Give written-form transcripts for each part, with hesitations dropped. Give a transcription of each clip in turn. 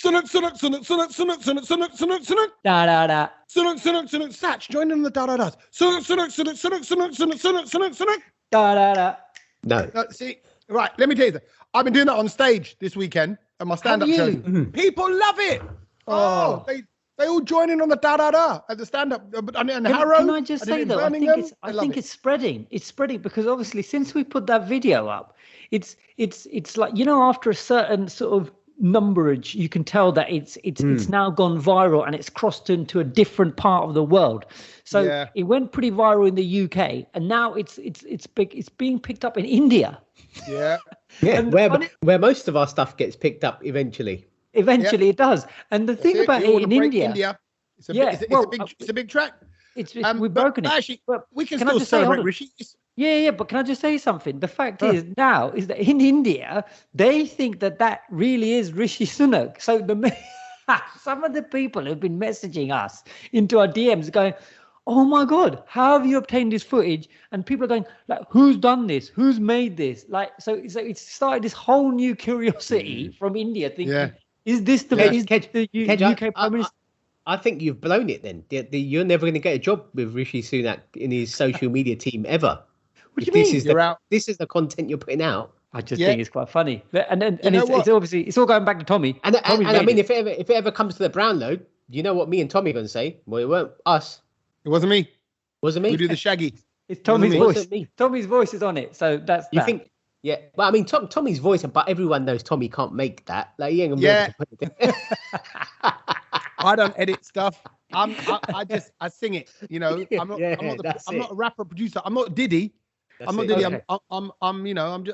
Da da da. Sach, join in the da-da-das. Da da da. No. See, right, let me tell you that. I've been doing that on stage this weekend at my stand-up shows. People love it. Oh, they all join in on the da-da-da at the stand-up. And Harrow. Can I just say though, I think it's spreading. It's spreading because obviously since we put that video up, it's like, you know, after a certain sort of numberage, you can tell that it's now gone viral and it's crossed into a different part of the world. So it went pretty viral in the UK, and now it's being picked up in India. Yeah. Yeah, where most of our stuff gets picked up eventually. Eventually it does. And the thing about it in India, it's a big track. We've broken it. Actually, we can still celebrate Rishi. Yeah, but can I just say something? The fact is that in India, they think that really is Rishi Sunak. So some of the people who've been messaging us into our DMs going, oh my God, how have you obtained this footage? And people are going, like, who's done this? Who's made this? Like, so it's started this whole new curiosity from India thinking, is this the UK Prime Minister? I think you've blown it then. You're never going to get a job with Rishi Sunak in his social media team ever. What do you mean? This is the content you're putting out. I just think it's quite funny. And it's obviously, it's all going back to Tommy. And I mean, if it ever comes to the Brownload, you know what me and Tommy are going to say? Well, it weren't us. It wasn't me. Wasn't me? We do the Shaggy. It's Tommy's voice. Tommy's voice is on it. So that's you think? Yeah. Well, I mean, Tommy's voice, but everyone knows Tommy can't make that. Like, he ain't gonna be able to put it in. I don't edit stuff. I sing it. You know, I'm not a rapper producer. I'm not Diddy. I'm not Diddy. Okay.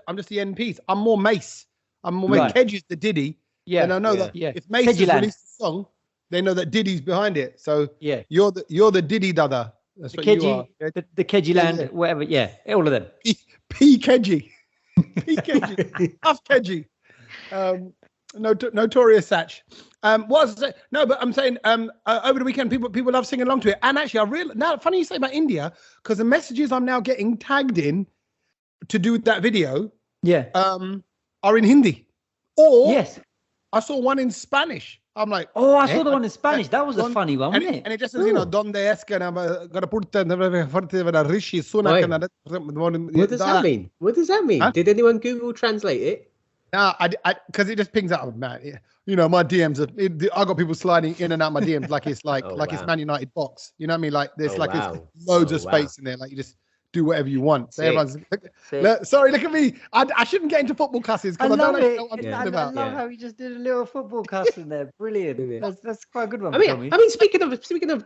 I'm just the end piece. I'm more Mace. I'm more Mace. Kej is the Diddy. Yeah. And I know that if Mace has released a song, they know that Diddy's behind it. So you're the Diddy dada. That's the what Keji, you are. The Keji land, whatever. Yeah, all of them. P Keji. P Keji. Puff Keji. Notorious Sach. What was I saying? No, but I'm saying over the weekend people love singing along to it. And actually, I realized now, funny you say about India, because the messages I'm now getting tagged in to do with that video, are in Hindi. Or I saw one in Spanish. I'm like, I saw the one in Spanish. That was a funny one, wasn't it? And it just says, donde es que gonna put Rishi Sunak. What does that mean? What does that mean? Huh? Did anyone Google translate it? No, because it just pings out, man. You know, my DMs I got people sliding in and out my DMs like it's it's Man United box. You know what I mean? Like there's it's loads of space in there. Like you just do whatever you want. So everyone's sorry, look at me. I shouldn't get into football cusses because I don't know what I'm talking about. I love how you just did a little football cuss in there. Brilliant. That's quite a good one. I mean, speaking of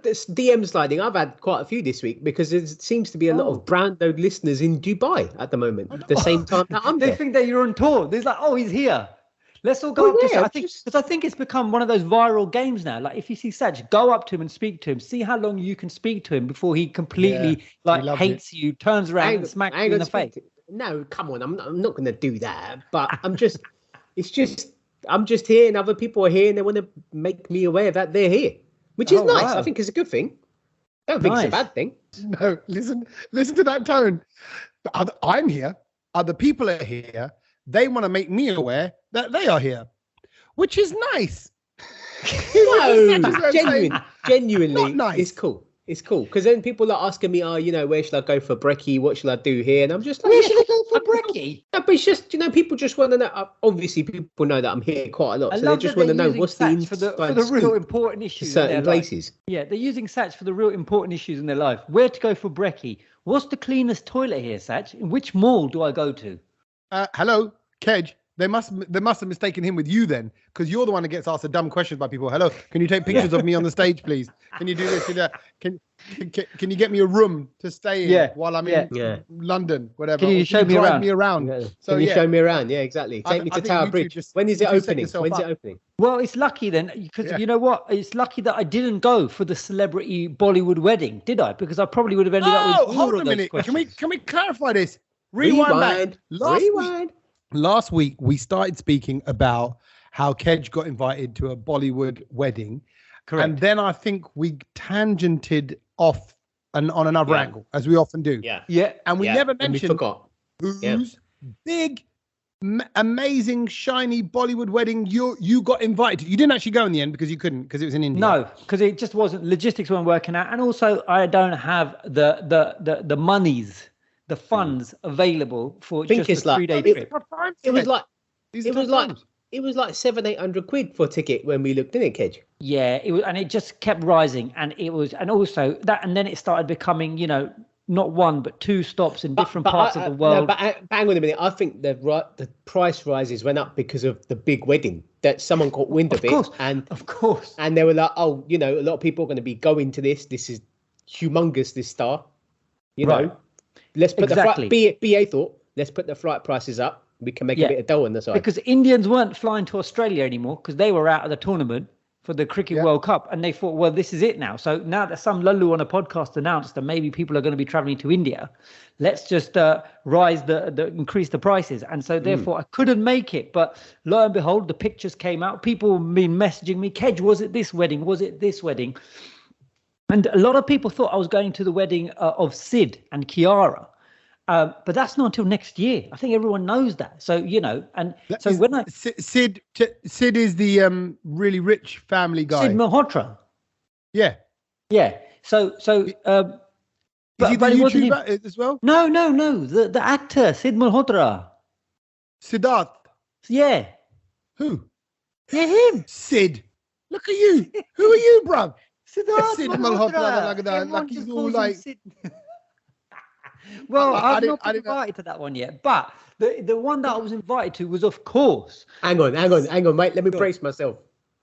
this DM sliding, I've had quite a few this week because there seems to be a lot of Brownload listeners in Dubai at the moment. At the same time that I'm there. They think that you're on tour. They're like, he's here. Let's all go up to him. I think it's become one of those viral games now. Like if you see Sach, go up to him and speak to him. See how long you can speak to him before he completely hates you, turns around and smacks you in the face. No, come on, I'm not going to do that. But I'm just here, and other people are here, and they want to make me aware that they're here, which is nice. Wow. I think it's a good thing. I don't think it's a bad thing. No, listen to that tone. I'm here. Other people are here. They want to make me aware that they are here, which is nice. Genuinely, nice. It's cool because then people are asking me, where should I go for brekkie? What should I do here? And I'm just like, where should I go for brekkie? No, but it's just, people just want to know. Obviously, people know that I'm here quite a lot, so they just want to know what's the for the real important issues. Certain places. Yeah, they're using Sach for the real important issues in their life. Where to go for brekkie? What's the cleanest toilet here, Sach? In which mall do I go to? Hello, Kej. They must have mistaken him with you then, because you're the one that gets asked the dumb questions by people. Hello, can you take pictures of me on the stage, please? Can you do this? Can you get me a room to stay in while I'm in London, whatever? Can you show me around? Yeah. So can you show me around? Yeah, exactly. Take me to Tower Bridge. When is it opening? When's it opening? Well, it's lucky then, because you know what? It's lucky that I didn't go for the celebrity Bollywood wedding, did I? Because I probably would have ended up with all of those questions. Can we clarify this? Rewind. Last week, we started speaking about how Kej got invited to a Bollywood wedding. Correct. And then I think we tangented off on another angle, as we often do. Yeah. And we never mentioned who's big amazing, shiny Bollywood wedding you got invited to. You didn't actually go in the end because you couldn't, because it was in India. No, because it just wasn't, logistics weren't working out, and also I don't have the monies, the funds available for just a 3-day trip. It was like 700-800 quid for a ticket when we looked in it, Kej. Yeah, it was, and it just kept rising, and also that, and then it started becoming, not one but 2 stops in different parts of the world. No, but hang on a minute. I think the price rises went up because of the big wedding that someone caught wind of it, of course, and they were like, oh, a lot of people are going to be going to this. This is humongous. This star, know. Let's put the BA thought. Let's put the flight prices up. We can make a bit of dough on the side. Because Indians weren't flying to Australia anymore because they were out of the tournament for the Cricket World Cup, and they thought, well, this is it now. So now that some Lulu on a podcast announced that maybe people are going to be traveling to India, let's just increase the prices. And so therefore I couldn't make it. But lo and behold, the pictures came out. People have been messaging me, Kej, was it this wedding? Was it this wedding? And a lot of people thought I was going to the wedding of Sid and Kiara. But that's not until next year. I think everyone knows that. So, and that so when Sid is the really rich family guy. Sid Malhotra. Yeah. Yeah. So is he the YouTuber as well? No. The actor, Sid Malhotra. Siddharth. Yeah. Who? Yeah, him. Sid. Look at you. Who are you, bruv? Siddharth Sid Malhotra. Like he's all like... Well, I've not been invited to that one yet, but the one that I was invited to was, of course. Hang on, mate. Let me brace myself.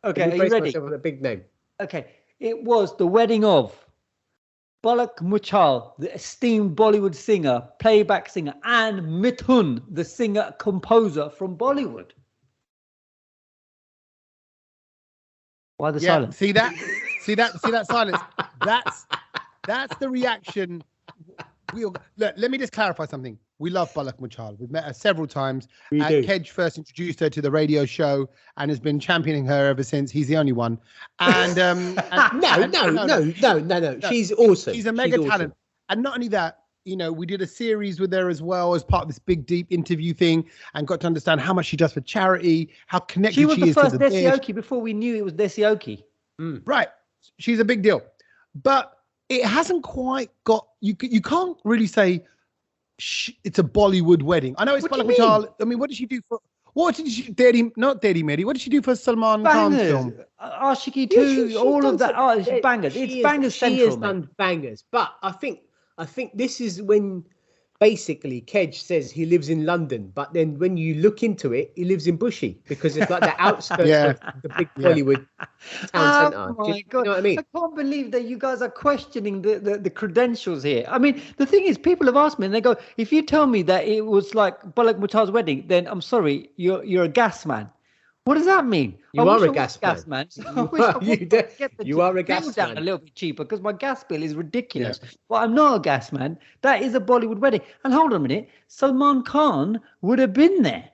Okay, are you ready? Myself with a big name. Okay, it was the wedding of Palak Muchal, the esteemed Bollywood singer, playback singer, and Mithun, the singer-composer from Bollywood. Why the silence? See that silence? That's the reaction. Look, let me just clarify something. We love Palak Muchal. We've met her several times. Kej first introduced her to the radio show and has been championing her ever since. He's the only one. And no. She's awesome. She's a mega talent. And not only that, we did a series with her as well as part of this big, deep interview thing, and got to understand how much she does for charity, how connected she is to the She was the first Desioki before we knew it was Desioki. Right. She's a big deal. But it hasn't quite got, you can't really say it's a Bollywood wedding. I know it's Palak Muchal. I mean, what did she do for, what did she, not Daddy Mary, what did she do for Salman Khan's film? Ashiki 2, all of that. Oh, it's bangers. It's bangers central. She has done bangers. But I think this is when basically Kej says he lives in London, but then when you look into it, he lives in Bushy because it's like the outskirts of the big Bollywood town centre. Oh my God. You know what I mean? I can't believe that you guys are questioning the credentials here. I mean, the thing is, people have asked me and they go, if you tell me that it was like Palak Muchal's wedding, then I'm sorry, you're a gas man. What does that mean? You are a gas man. You are a gas man. A little bit cheaper because my gas bill is ridiculous. Yeah. But I'm not a gas man. That is a Bollywood wedding. And hold on a minute, Salman Khan would have been there.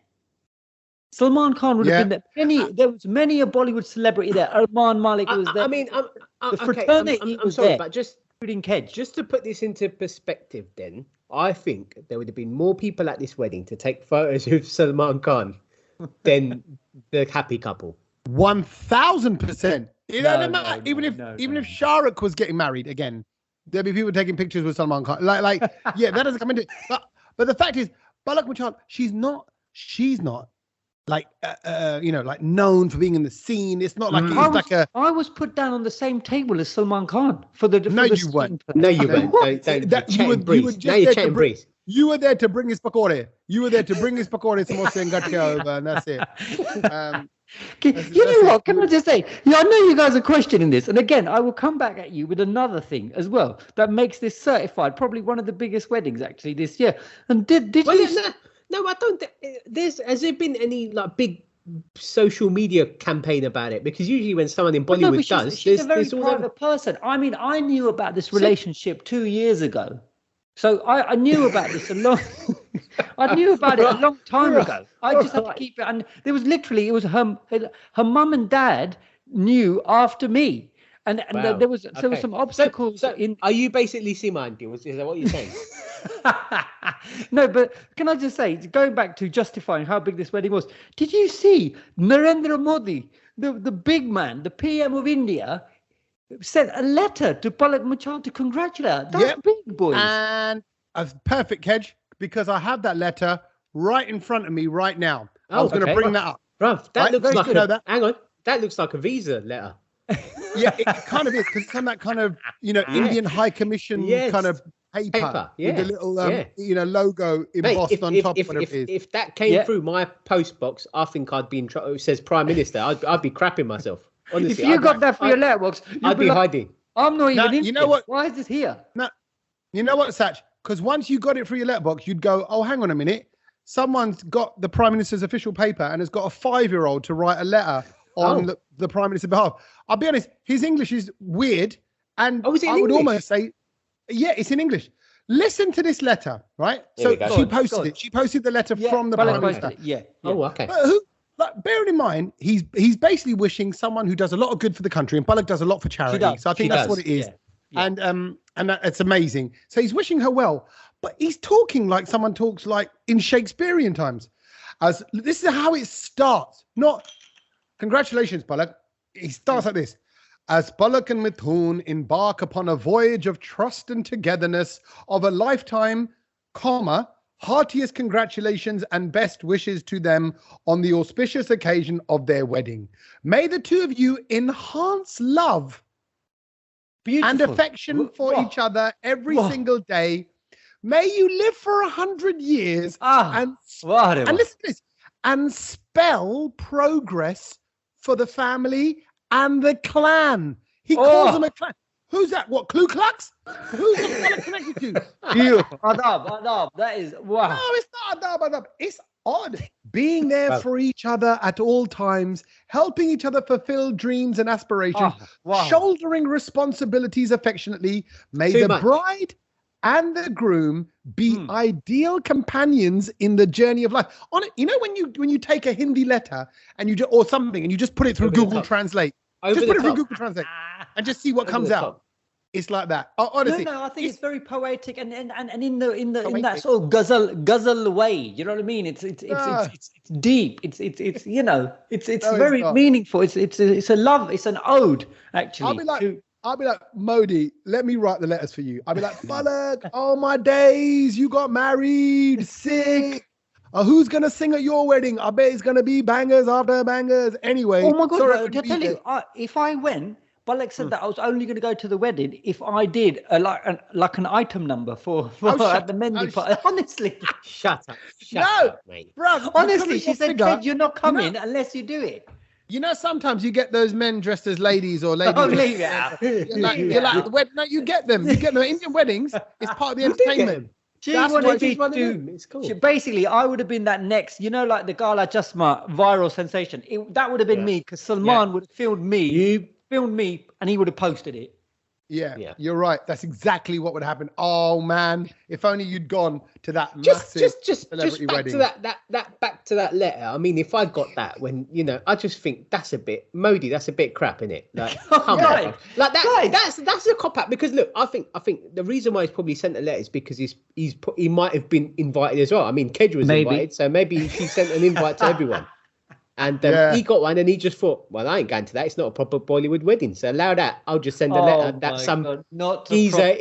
Salman Khan would have been there. There was many a Bollywood celebrity there. Arman Malik was there. I mean, the fraternity I'm sorry, there, but just including Kej. Just to put this into perspective, then I think there would have been more people at this wedding to take photos with Salman Khan than the happy couple. 1000%. Even if Shah Rukh was getting married again, there'd be people taking pictures with Salman Khan. Like that doesn't come into it. But the fact is, Palak Muchal, she's not like like known for being in the scene. It's not like I was put down on the same table as Salman Khan for the. No, you weren't. No, you weren't. You were there to bring his pakore. Samosa and gatia over, and that's it. You know what? Can I just say? Yeah, I know you guys are questioning this, and again, I will come back at you with another thing as well that makes this certified probably one of the biggest weddings actually this year. And did you? No, I don't. Has there been any like big social media campaign about it? Because usually when someone in Bollywood she's a very private person. I mean, I knew about this relationship 2 years ago. So I knew about this a long. I knew about it a long time ago. I just had to keep it. And there was literally, it was her mum and dad knew after me, and there was some obstacles. Are you basically Simandi? Is that what you're saying? No, but can I just say, going back to justifying how big this wedding was, did you see Narendra Modi, the big man, the PM of India, sent a letter to Palak Machal to congratulate her? That's big, boys. And a perfect, Kej, because I have that letter right in front of me right now. I was going to bring that up. Bruv, that looks like that. Hang on. That looks like a visa letter. Yeah, it kind of is, because it's on that kind of, Indian High Commission kind of paper with the little, logo embossed on top. If that came through my post box, I think I'd be in trouble. It says Prime Minister. I'd be crapping myself. Honestly, if you got that for your letterbox, I'd be hiding. I'm not even in. You know what? Why is this here? No, you know what, Sach? Because once you got it through your letterbox, you'd go, oh, hang on a minute. Someone's got the Prime Minister's official paper and has got a 5-year-old to write a letter on the Prime Minister's behalf. I'll be honest, his English is weird. And I would almost say, yeah, it's in English. Listen to this letter, right? So she posted it. She posted the letter from the Prime Minister. Yeah. Oh, okay. But bearing in mind, he's basically wishing someone who does a lot of good for the country, and Palak does a lot for charity. So I think that's what it is. Yeah. And it's amazing. So he's wishing her well, but he's talking like someone talks like in Shakespearean times. As this is how it starts. Not congratulations, Palak. He starts like this. As Palak and Mithun embark upon a voyage of trust and togetherness of a lifetime, heartiest congratulations and best wishes to them on the auspicious occasion of their wedding. May the two of you enhance love and affection for each other every single day. May you live for 100 years and listen to this, and spell progress for the family and the clan. He calls them a clan. Who's that? What, Ku Klux? Who's the fella connected to? You. Adab. That is, wow. No, it's not Adab. It's odd. Being there for each other at all times, helping each other fulfill dreams and aspirations, shouldering responsibilities affectionately. May the bride and the groom be ideal companions in the journey of life. You know when you take a Hindi letter and you or something and you just put it through Google Translate. Just put it through Google Translate and just see what comes out. It's like that. Honestly, I think it's very poetic and in that sort of ghazal way. You know what I mean? It's deep. It's very meaningful. It's a love. It's an ode actually. I'll be like, Modi, let me write the letters for you. I'll be like, Palak, oh my days, you got married, sick. Who's going to sing at your wedding? I bet it's going to be bangers after bangers. Anyway. Oh my God, I tell you, if I went, Palak said that I was only going to go to the wedding if I did like an item number for at the Mendi party. Honestly. Shut up, mate. Bro, honestly, she said, Kej, you're not coming unless you do it. You know, sometimes you get those men dressed as ladies or ladies. Oh, leave it out. You're like, no, you get them. You get them. Indian weddings, it's part of the entertainment. She wanted me to. It's cool. Basically, I would have been that next, like the Gala Chasma viral sensation. That would have been me, because Salman would have filmed me, and he would have posted it. Yeah, you're right. That's exactly what would happen. Oh man, if only you'd gone to that massive celebrity wedding. Back to that letter. I mean, if I got that when I just think that's a bit Modi. That's a bit crap, innit? Like, come on, like that. That's a cop out. Because look, I think the reason why he's probably sent a letter is because he might have been invited as well. I mean, Kej was invited, so maybe she sent an invite to everyone. And he got one, and he just thought, "Well, I ain't going to that. It's not a proper Bollywood wedding. So allow that. I'll just send a letter that some geezer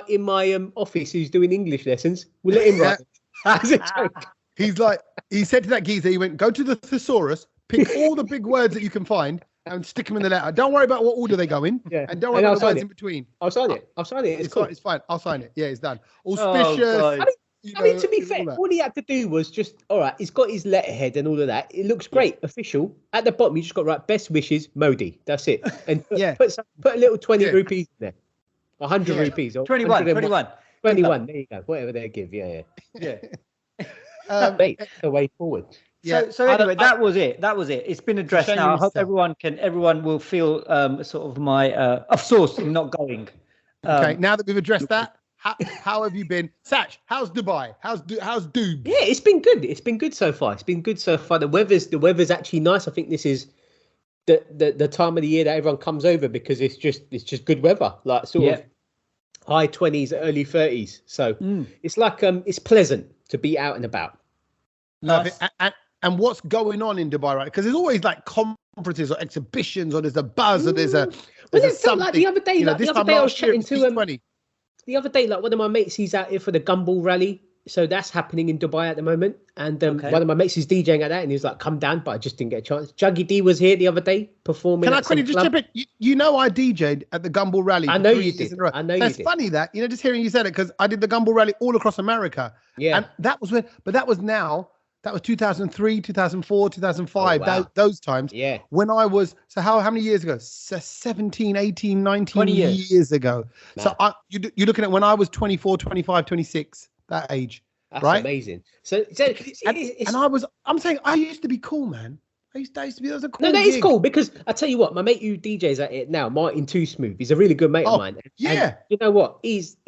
in my office who's doing English lessons. We'll let him write." As a joke. He said to that geezer, he went, "Go to the thesaurus, pick all the big words that you can find, and stick them in the letter. Don't worry about what order they go in, and don't worry about the words in between." I'll sign it. It's cool. It's fine. I'll sign it. Yeah, it's done. Auspicious. I mean, to be fair, all he had to do was just, all right, he's got his letterhead and all of that. It looks great, official. At the bottom, you just got to write best wishes, Modi. That's it. And put a little 20 rupees in there. 100 rupees. Or 21. There you go. Whatever they give. Yeah. Mate, that's the way forward. Yeah. So anyway, that was it. It's been addressed now. I hope everyone will feel sort of my afsoos in not going. Okay, now that we've addressed that, how have you been? Sach, how's Dubai? How's Doob? Yeah, it's been good. It's been good so far. The weather's actually nice. I think this is the time of the year that everyone comes over because it's just good weather. Like sort of high 20s, early 30s. So it's like it's pleasant to be out and about. Nice. And what's going on in Dubai, right? Because there's always like conferences or exhibitions, or there's a buzz, or there's a something. Like the other day, I was chatting to the other day, like one of my mates, he's out here for the Gumball Rally. So that's happening in Dubai at the moment. And one of my mates is DJing at that, and he was like, come down, but I just didn't get a chance. Juggy D was here the other day performing. Can I quickly just chip in? You know, I DJ'd at the Gumball Rally. I know you did. I know you did. It's funny that, just hearing you said it, because I did the Gumball Rally all across America. Yeah. And that was that was 2003, 2004, 2005, those times. Yeah. When I was, so how many years ago? 17, 18, 19 20 years ago. Man. So you're looking at when I was 24, 25, 26, that age. That's right? Amazing. So I'm saying I used to be cool, man. I used to be, that was a cool No, that gig. is cool, because I tell you what, my mate who DJs at it now, Martin Too Smooth, he's a really good mate of mine. Yeah. And you know what?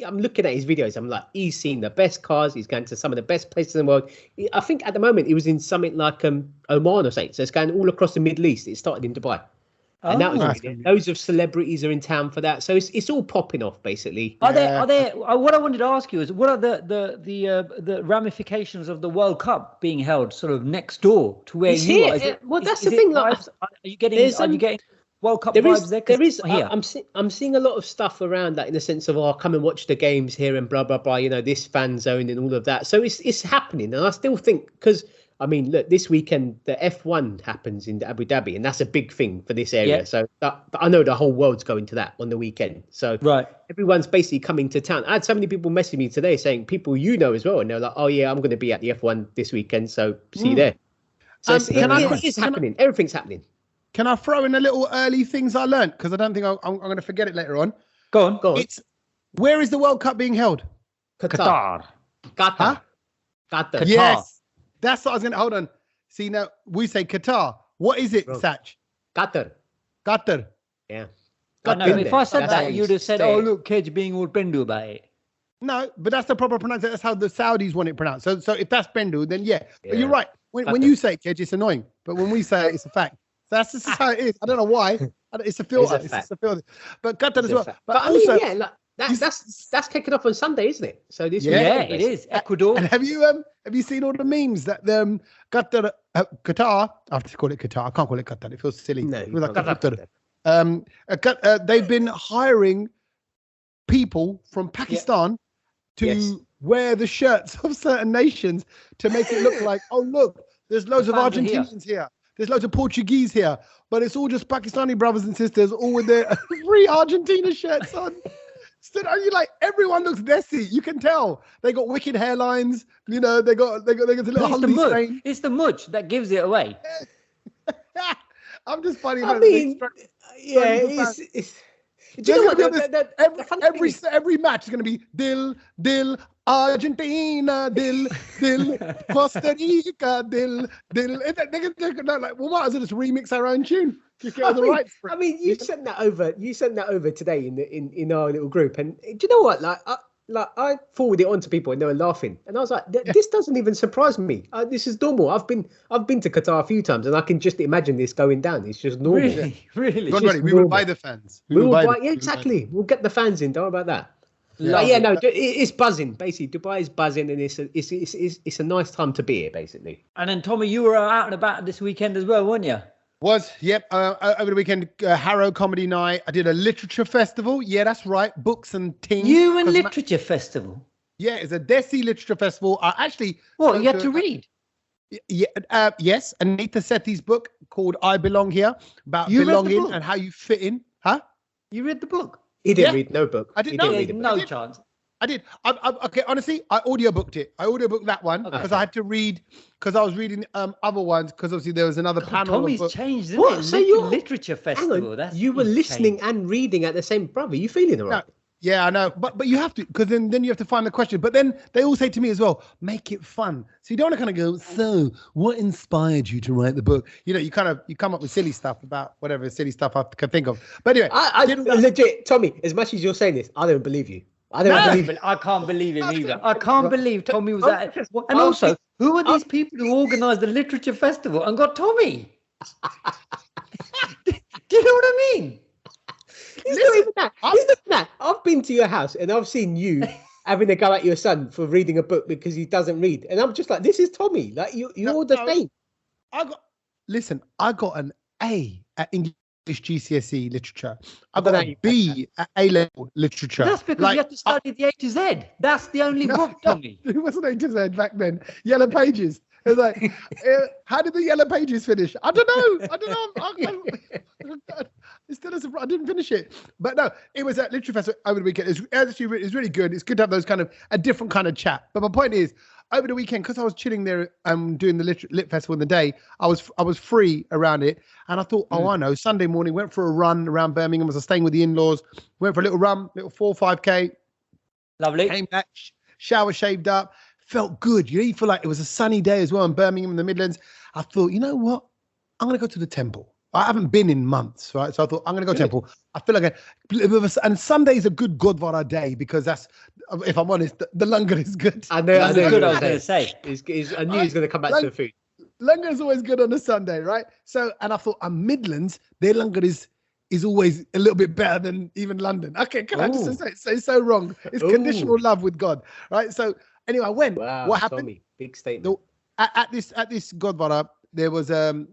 I'm looking at his videos. I'm like, he's seen the best cars. He's going to some of the best places in the world. I think at the moment he was in something like Oman or something. So it's going all across the Middle East. It started in Dubai. And that was loads of celebrities are in town for that, so it's all popping off basically. Are there? What I wanted to ask you is, what are the ramifications of the World Cup being held sort of next door to where you are? Well, that's the thing. Like, are you getting World Cup vibes there? There is. I'm seeing a lot of stuff around that, in the sense of, come and watch the games here and blah blah blah. This fan zone and all of that. So it's happening, and I still think, because I mean, look, this weekend the F1 happens in Abu Dhabi, and that's a big thing for this area. Yeah. So I know the whole world's going to that on the weekend. So everyone's basically coming to town. I had so many people message me today saying, people as well, and they're like, "Oh yeah, I'm going to be at the F1 this weekend, so see you there." So it is happening. Everything's happening. Can I throw in a little early things I learned, because I don't think I'm going to forget it later on. Go on. Where is the World Cup being held? Qatar. Qatar. Yes. That's what I was going to, hold on. See, now we say Qatar. What is it, Sach? Qatar. Yeah. No, if I said that, you'd have said, "Oh, look, Kej being all Bendu about it." No, but that's the proper pronunciation. That's how the Saudis want it pronounced. So if that's Bendu, then yeah. But you're right. When you say it, Kej, it's annoying. But when we say it, it's a fact. So that's just how it is. I don't know why. It's a filter. It's just a filter. But Qatar as well. But also, I mean, that's kicking off on Sunday, isn't it? So this weekend, it is. Ecuador. And have you seen all the memes that Qatar? I have to call it Qatar. I can't call it Qatar. It feels silly. No, like Qatar. They've been hiring people from Pakistan to wear the shirts of certain nations to make it look like, oh look, there's loads of Argentinians here. There's loads of Portuguese here, but it's all just Pakistani brothers and sisters, all with their free Argentina shirts on. So are you like, everyone looks desi? You can tell they got wicked hairlines. They got a little holiday strain. It's the much that gives it away. I'm just funny. I mean, it's. Do you know what? Every match is going to be Dil, Argentina, Dil, Costa Rica, Dil. They're like, well, what is it? Just remix our own tune. I mean, you sent that over. You sent that over today in our little group, and do you know what? I forwarded it on to people, and they were laughing, and I was like, "This doesn't even surprise me. This is normal. I've been to Qatar a few times, and I can just imagine this going down. It's just normal. Really. We will buy the fans. Exactly. We'll get the fans in. Don't worry about that. It's buzzing. Basically, Dubai is buzzing, and it's a nice time to be here, basically. And then Tommy, you were out and about this weekend as well, weren't you? Over the weekend, Harrow Comedy Night. I did a literature festival. Yeah, that's right. Books and things. You and literature festival? Yeah, it's a Desi literature festival. You had to read? Yeah, yes. Anita Sethi's book called I Belong Here, about belonging and how you fit in. Huh? You read the book? He didn't read no book. I didn't know. No chance. I did. Okay, honestly, I audiobooked it. I audiobooked that one because I had to read, because I was reading other ones, because obviously there was another panel. Tommy's changed, isn't it? So your literature festival. You were listening and reading at the same. Brother, you feeling all right? No, yeah, I know, but you have to, because then you have to find the question. But then they all say to me as well, make it fun. So you don't want to kind of go, so what inspired you to write the book? You come up with silly stuff about whatever silly stuff I can think of. But anyway, I legit, Tommy, as much as you're saying this, I don't believe you. I can't believe him either. I can't believe Tommy was at it. And also, who are these people who organised the literature festival and got Tommy? Do you know what I mean? He's not even that. I've been to your house and I've seen you having a go at your son for reading a book because he doesn't read, and I'm just like, this is Tommy. Like you're the same. I got an A at English GCSE literature. I got a B at A level literature. That's because you have to study the A to Z. That's the only book, Tommy. It wasn't A to Z back then. Yellow Pages. It was like, how did the Yellow Pages finish? I don't know. I didn't finish it. But no, it was at Literature Festival over the weekend. It's really good. It's good to have those kind of a different kind of chat. But my point is, over the weekend, because I was chilling there doing the Lit Festival in the day, I was free around it. And I thought, I know, Sunday morning, went for a run around Birmingham. I was staying with the in-laws, went for a little run, little 4 or 5K. Lovely. Came back, shower, shaved up, felt good. You feel like it was a sunny day as well in Birmingham in the Midlands. I thought, you know what? I'm going to go to the temple. I haven't been in months, right? So I thought, I'm going to go to temple. I feel like and Sunday is a good Godvara day because that's, if I'm honest, the langar is good. I know. That's good. I was going to say. I knew he was going to come back to the food. Langar is always good on a Sunday, right? So, and I thought, Midlands, their langar is always a little bit better than even London. Okay, can I just say so wrong? It's conditional love with God, right? So anyway, I went. Wow, what happened? Tommy, big statement. At this Godvara, there was a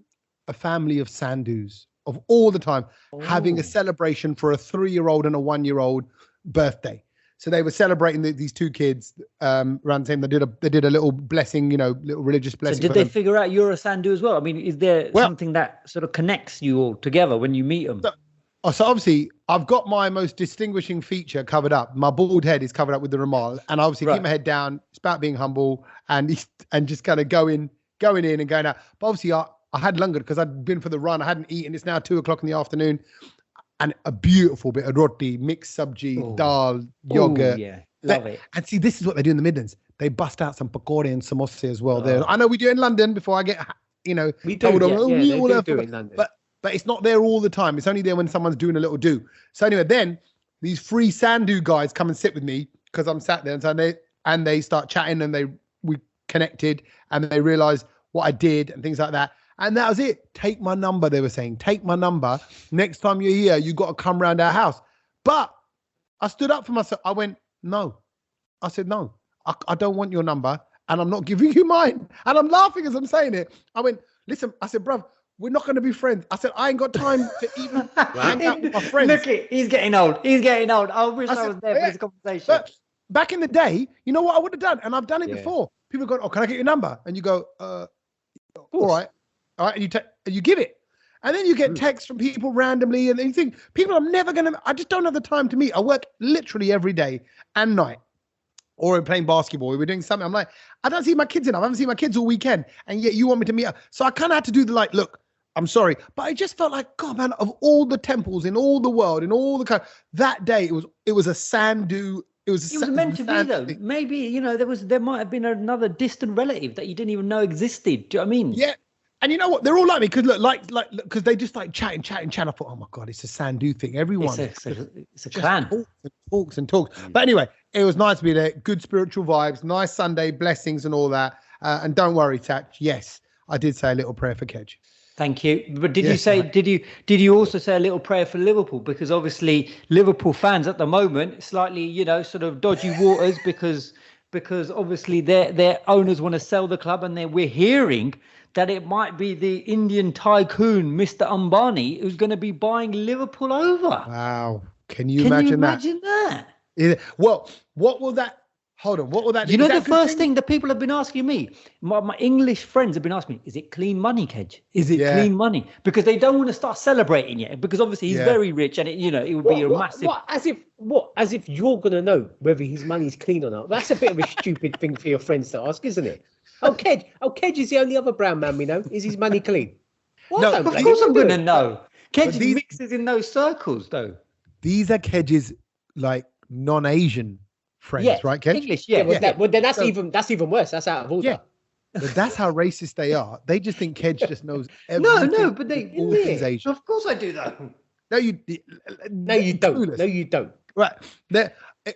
family of Sandhus of all the time having a celebration for a 3-year-old and a 1-year-old birthday. So they were celebrating these two kids around the time. They did a little blessing, little religious blessing. So did they figure out you're a Sandhu as well? I mean, is there something that sort of connects you all together when you meet them? So obviously, I've got my most distinguishing feature covered up. My bald head is covered up with the rumal, and I obviously keep my head down. It's about being humble and just kind of going in and going out. But obviously, I had langar because I'd been for the run. I hadn't eaten. It's now 2:00 in the afternoon. And a beautiful bit of roti, mixed sabji, dal, yogurt. Yeah, love it. And see, this is what they do in the Midlands. They bust out some pakora and samosa as well. There, I know we do in London before I get, we do. we do in London. But it's not there all the time. It's only there when someone's doing a little do. So anyway, then these 3 Sandhu guys come and sit with me because I'm sat there, and they start chatting, and we connected, and they realised what I did and things like that. And that was it. Take my number, they were saying. Take my number. Next time you're here, you got to come round our house. But I stood up for myself. I went, no. I said, no. I don't want your number, and I'm not giving you mine. And I'm laughing as I'm saying it. I went, listen, I said, bruv, we're not going to be friends. I said, I ain't got time to even hang out with my friends. Look, he's getting old. I wish I was there for this conversation. But back in the day, you know what I would have done? And I've done it before. People go, can I get your number? And you go, all right. All right, and you give it. And then you get texts from people randomly, and you think, people I'm never going to, I just don't have the time to meet. I work literally every day and night. Or we're playing basketball, we were doing something. I'm like, I don't see my kids enough. I haven't seen my kids all weekend. And yet you want me to meet up. So I kind of had to do look, I'm sorry. But I just felt like, God, man, of all the temples in all the world, in all the that day, it was a Sandhu. It was meant to be though. Maybe, there might have been another distant relative that you didn't even know existed. Do you know what I mean? Yeah. And you know what? They're all like me because look, because they just like chatting. I thought, oh my God, it's a Sandhu thing. Everyone, it's a clan. Talks. But anyway, it was nice to be there. Good spiritual vibes. Nice Sunday, blessings and all that. And don't worry, Sach. Yes, I did say a little prayer for Kej. Thank you. But did you also say a little prayer for Liverpool? Because obviously Liverpool fans at the moment slightly, sort of dodgy waters because obviously their owners want to sell the club, and we're hearing that it might be the Indian tycoon, Mr. Ambani, who's going to be buying Liverpool over. Wow. Can you imagine that? Yeah. Well, what will that... Hold on. What will that... The first thing that people have been asking me, my English friends have been asking me, is it clean money, Kej? Is it clean money? Because they don't want to start celebrating yet, because obviously he's very rich, and it would be a massive... As if you're going to know whether his money's clean or not. That's a bit of a stupid thing for your friends to ask, isn't it? Kej is the only other brown man we know. Is his money clean? No, of course I'm going to know. Kej mixes in those circles, though. These are Kej's, non-Asian friends, right, Kej? English, then that's even worse. That's out of order. Yeah. But that's how racist they are. They just think Kej just knows everything. No, but all things Asian. Of course I do, though. No, you don't. No, you don't. Right.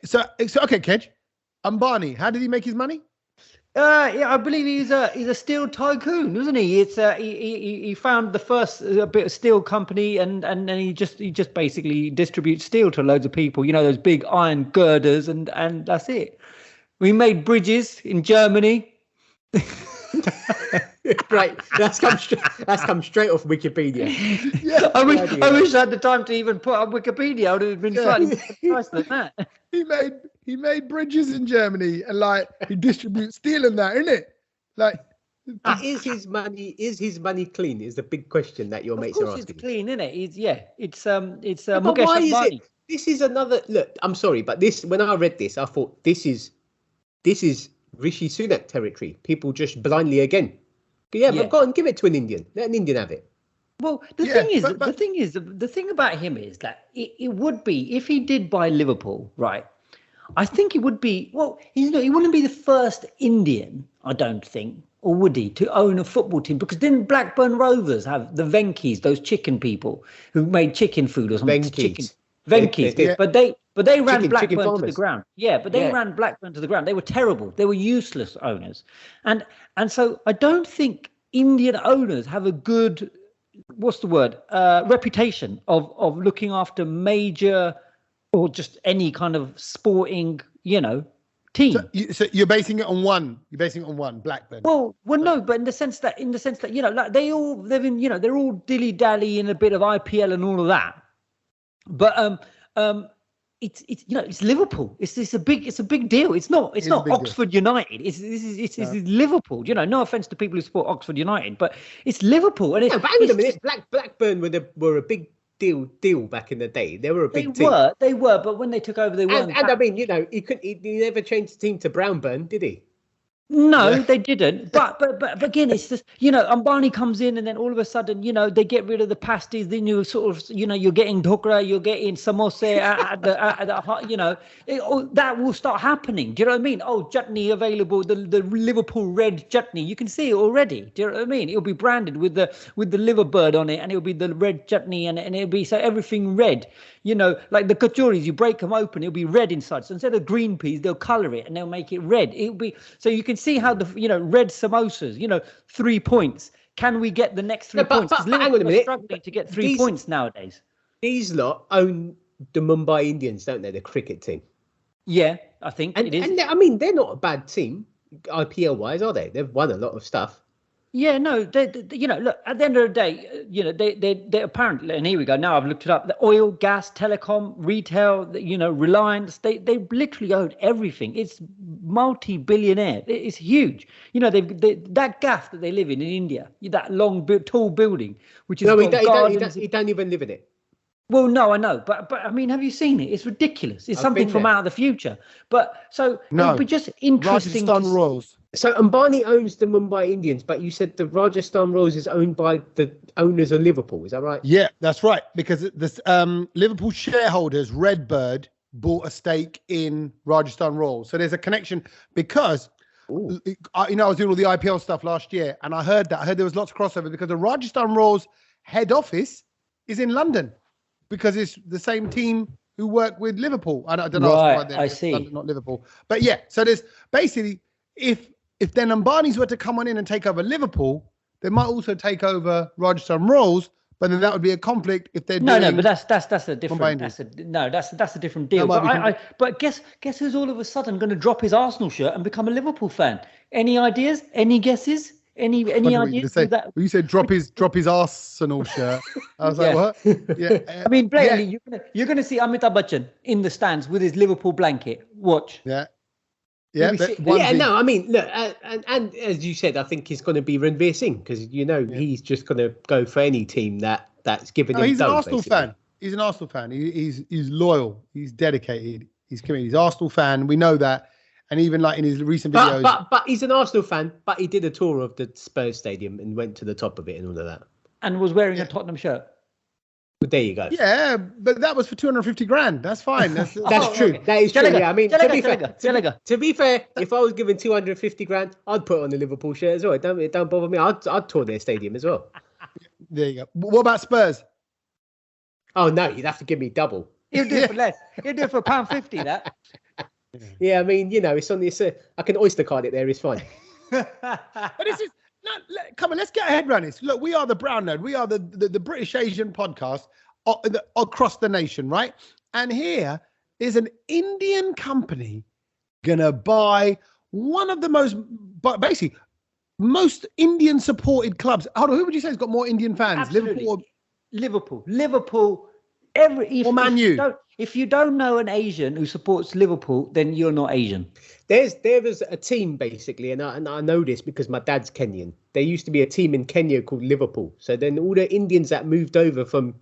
So okay, Kej. Ambani, how did he make his money? Yeah, I believe he's a steel tycoon, isn't he? It's he found the first bit of steel company, and he just basically distributes steel to loads of people. You know, those big iron girders, and that's it. We made bridges in Germany. Right, that's come straight off Wikipedia. Yeah, I wish I had the time to even put up Wikipedia. I would have been slightly more precise than that. He made bridges in Germany, and like he distributes steel in that, isn't it? Like, is his money clean? Is the big question that your mates are asking. It's clean, isn't it? It's but why is it? This is another look. I'm sorry, but when I read this, I thought this is Rishi Sunak territory. People just blindly again. But go on, give it to an Indian. Let an Indian have it. Well, the thing about him is that it would be, if he did buy Liverpool, right? I think it would be, well, he wouldn't be the first Indian, I don't think, or would he, to own a football team? Because didn't Blackburn Rovers have the Venkis, those chicken people who made chicken food or something? Venkis. But they ran Blackburn to the ground. Yeah, but they ran Blackburn to the ground. They were terrible. They were useless owners. And so I don't think Indian owners have a good, reputation of looking after major or just any kind of sporting, team. So you're basing it on one. You're basing it on one, Blackburn. Well, no, but in the sense that like they're all dilly dally in a bit of IPL and all of that. But it's Liverpool. It's a big deal. It's not Oxford United. It's Liverpool. No offense to people who support Oxford United, but it's Liverpool. And but hang on a minute. Blackburn were a big deal back in the day. They were a big team. They were, but when they took over, they weren't. And I mean, he never changed the team to Brownburn, did he? No, they didn't. But again, it's just, Ambani comes in, and then all of a sudden, they get rid of the pasties. Then you sort of, you're getting dhokra, you're getting samosa at the that will start happening. Do you know what I mean? Oh, chutney available, the Liverpool red chutney. You can see it already. Do you know what I mean? It'll be branded with the liver bird on it, and it'll be the red chutney, and it'll be so everything red. Like the kachoris, you break them open, it'll be red inside. So instead of green peas, they'll colour it and they'll make it red. It'll be so you can see how the red samosas, 3 points. Can we get the next 3 points? Because Liverpool are struggling to get 3 points nowadays. These lot own the Mumbai Indians, don't they? The cricket team. Yeah, I think it is. And they're not a bad team, IPL wise, are they? They've won a lot of stuff. Yeah, no, look, at the end of the day, they apparently, and here we go. Now I've looked it up. The oil, gas, telecom, retail, Reliance, they literally own everything. It's multi-billionaire. It's huge. That gaff that they live in India, that long, tall building, which is he don't even live in it. Well, no, I know, but I mean, have you seen it? It's ridiculous. It's something from out of the future. But so it would be just interesting. Rajasthan Royals. So Ambani owns the Mumbai Indians, but you said the Rajasthan Royals is owned by the owners of Liverpool. Is that right? Yeah, that's right. Because this Liverpool shareholders, Redbird, bought a stake in Rajasthan Royals. So there's a connection because, I was doing all the IPL stuff last year, and I heard there was lots of crossover because the Rajasthan Royals head office is in London because it's the same team who work with Liverpool. I don't know. Right, I see. London, not Liverpool. But yeah, so there's basically, if then Ambani's were to come on in and take over Liverpool, they might also take over Rajasthan Royals, but then that would be a conflict if they're no, but that's a different that's a different deal. But guess who's all of a sudden going to drop his Arsenal shirt and become a Liverpool fan? Any ideas? Any guesses? Any ideas? You said drop his Arsenal shirt. I was like, what? Yeah. I mean, blatantly, you're going to see Amitabh Bachchan in the stands with his Liverpool blanket. Watch. Yeah. Yeah. No. I mean, look, and as you said, I think he's going to be Ranveer Singh because he's just going to go for any team that's given him. He's an Arsenal fan. He's an Arsenal fan. He's loyal. He's dedicated. He's committed. He's Arsenal fan. We know that. And even like in his recent videos. But he's an Arsenal fan, but he did a tour of the Spurs stadium and went to the top of it and all of that. And was wearing a Tottenham shirt. But there you go. Yeah, but that was for 250 grand. That's fine. That's true. Okay. That is true. Yeah, I mean, to be fair, if I was given 250 grand, I'd put on the Liverpool shirt as well. It don't bother me. I'd tour their stadium as well. There you go. What about Spurs? Oh no, you'd have to give me double. He'll do it for less. He'll do it for £1.50. That. Yeah, I mean, it's on this. I can Oyster card it there. It's fine. But this is come on. Let's get our head around this. Look, we are the Brown Nerd. We are the British Asian podcast across the nation, right? And here is an Indian company gonna buy one of the most Indian supported clubs. Hold on, who would you say has got more Indian fans? Absolutely. Liverpool. If you don't know an Asian who supports Liverpool, then you're not Asian. There was a team basically, and I know this because my dad's Kenyan. There used to be a team in Kenya called Liverpool. So then all the Indians that moved over from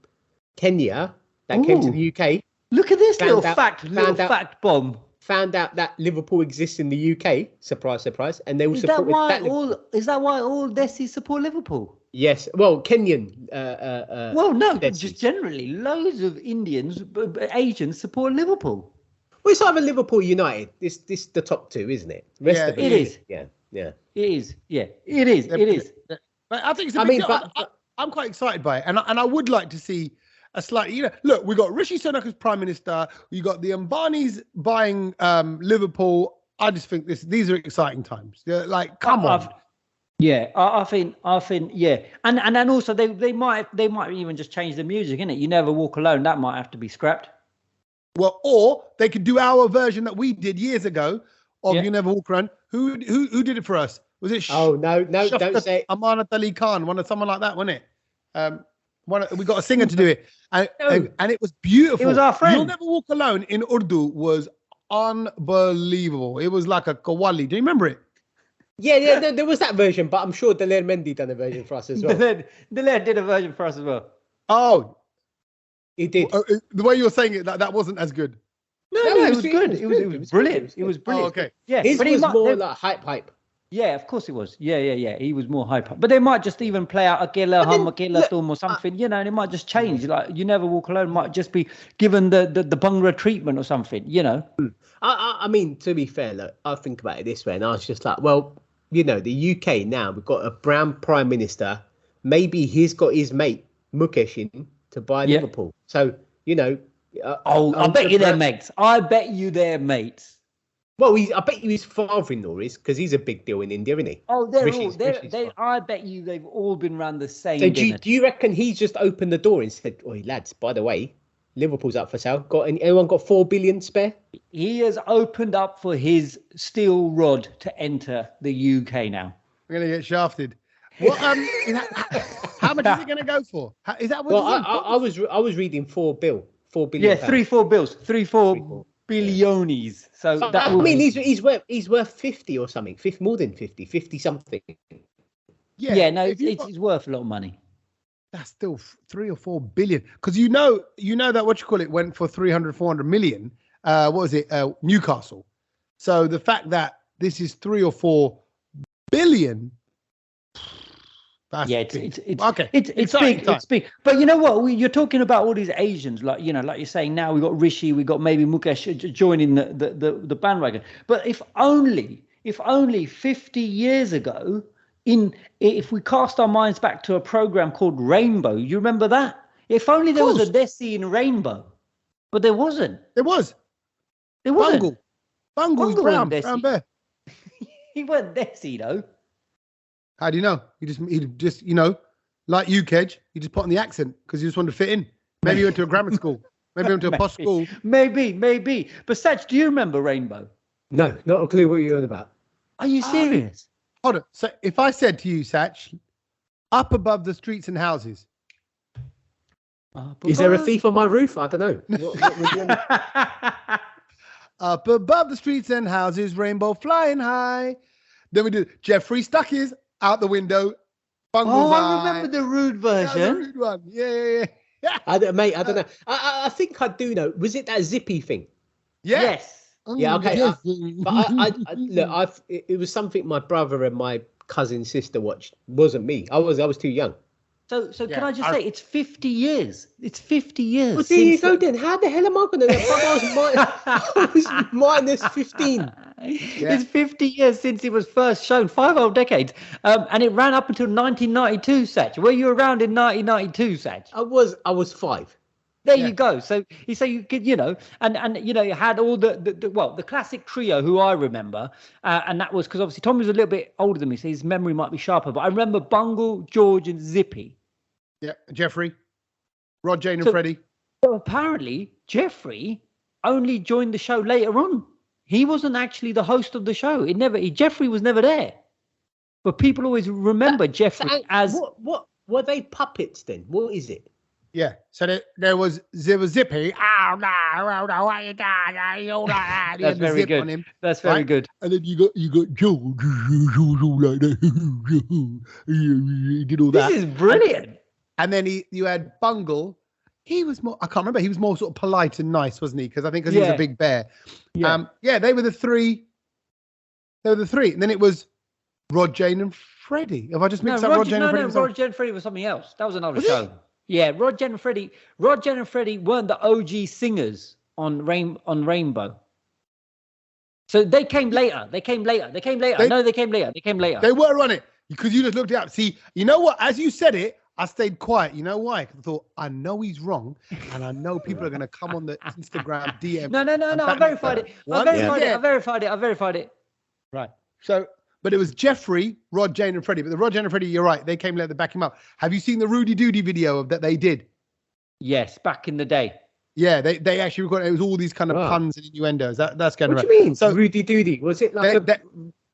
Kenya that came to the UK. Look at this little fact bomb. Found out that Liverpool exists in the UK. Surprise, surprise. And they all supported that. Is that why all Desis support Liverpool? Yes. Well, Kenyan. Just generally, loads of Indians, Asians support Liverpool. Well, it's either Liverpool, United. This the top two, isn't it? It is. Yeah. It is. Yeah. It is. But I think it's a big deal. I'm quite excited by it, and I would like to see a slightly, look, we got Rishi Sunak as Prime Minister. We got the Ambanis buying Liverpool. I just think these are exciting times. Like, come on. Yeah, I think, yeah, and then also they might even just change the music, innit? You Never Walk Alone. That might have to be scrapped. Well, or they could do our version that we did years ago of You Never Walk Alone. Who did it for us? Was it? No, don't say Amanat Ali Khan, someone like that, wasn't it? We got a singer to do it, and it was beautiful. It was our friend. You'll Never Walk Alone in Urdu was unbelievable. It was like a qawwali. Do you remember it? Yeah, there was that version, but I'm sure Daler Mendy done a version for us as well. Daler did a version for us as well. Oh, he did. The way you're saying it, that wasn't as good. No, it was good. It was brilliant. It was brilliant. Oh, okay. Yeah, his was more like hype. Yeah, of course it was. Yeah. He was more hype. But they might just even play out Akela Hum, Akela Storm or something, and it might just change. Like You Never Walk Alone might just be given the Bhangra treatment or something, I mean, to be fair, look, I think about it this way, and I was just like, well, the UK now, we've got a brown Prime Minister. Maybe he's got his mate Mukesh in to buy Liverpool. So, I bet you they're mates. Well, I bet you his father-in-law is, because he's a big deal in India, isn't he? Oh, I bet you they've all been round the same. So do you reckon he's just opened the door and said, "Oi, lads, by the way, Liverpool's up for sale. Anyone got 4 billion spare?" He has opened up for his steel rod to enter the UK now. We're going to get shafted. What? How much is it going to go for? Is that what? Well, I was reading 4 billion. Yeah, 3-4 bills, 3-4 billionies. So that he's worth 50 or something. More than 50 something. Yeah, no, it's worth a lot of money. That's still 3 or 4 billion, because you know that went for 400 million. What was it? Newcastle. So the fact that this is 3 or 4 billion. It's okay. It's big. It's big. But you know what? You're talking about all these Asians, like you're saying now. We got Rishi, we got maybe Mukesh joining the bandwagon. But if only 50 years ago, if we cast our minds back to a program called Rainbow, you remember that? If only there was a Desi in Rainbow, but there wasn't. There was. There wasn't. Bungle was brown bear. He wasn't Desi though. How do you know? He just like you, Kej. He just put on the accent because he just wanted to fit in. Maybe he went to a grammar school. Maybe he went to a posh school. Maybe. But Sach, do you remember Rainbow? No, not a clue what you're on about. Are you serious? Hold on. So if I said to you, Sach, up above the streets and houses. Is there a thief on my roof? I don't know. Up above the streets and houses, rainbow flying high. Then we do Jeffrey Stuckey's out the window. I remember the rude version. The rude one. Yeah. I don't know. I think I do know. Was it that zippy thing? Yeah. Yes. Yeah. Okay. Look, it was something my brother and my cousin sister watched. It wasn't me. I was too young. So can I just say it's 50 years? It's 50 years. Well, there you go then. How the hell am I going to know? I was minus 15. Yeah. It's 50 years since it was first shown, 5 whole decades. And it ran up until 1992, Sach. Were you around in 1992, Sach? I was 5. There you go. So you could, and you had all the classic trio who I remember, and that was because obviously Tommy was a little bit older than me, so his memory might be sharper. But I remember Bungle, George, and Zippy. Yeah, Jeffrey, Rod, Jane, and Freddie. So apparently, Jeffrey only joined the show later on. He wasn't actually the host of the show. Jeffrey was never there. But people always remember Jeffrey as what were they puppets then? What is it? Yeah, so there was Zippy. Oh no, that's very good. On him, that's very good. And then you got George like that. He did all that. This is brilliant. And then you had Bungle. He was more. I can't remember. He was more sort of polite and nice, wasn't he? Because I think he was a big bear. Yeah. They were the three. And then it was Rod, Jane, and Freddie. Have I just mixed up Rod, Jane, and Freddie? No, Rod, Jane, and Freddie was something else. That was another show. Yeah, Rod, Jane, and Freddie. Rod, Jane, and Freddie weren't the OG singers on Rainbow. So they came later. They came later. They came later. They were on it because you just looked it up. See, you know what? As you said it, I stayed quiet. You know why? Because I thought, I know he's wrong, and I know people are going to come on the Instagram DM. No. I verified it. I verified it. Right. So, but it was Jeffrey, Rod, Jane, and Freddie. But the Rod, Jane, and Freddie, you're right. They came later to back him up. Have you seen the Rudy Doody video that they did? Yes, back in the day. Yeah, they actually recorded. It was all these kind of puns and innuendos. That's kind of. What do you mean? So Rudy Doody, was it like a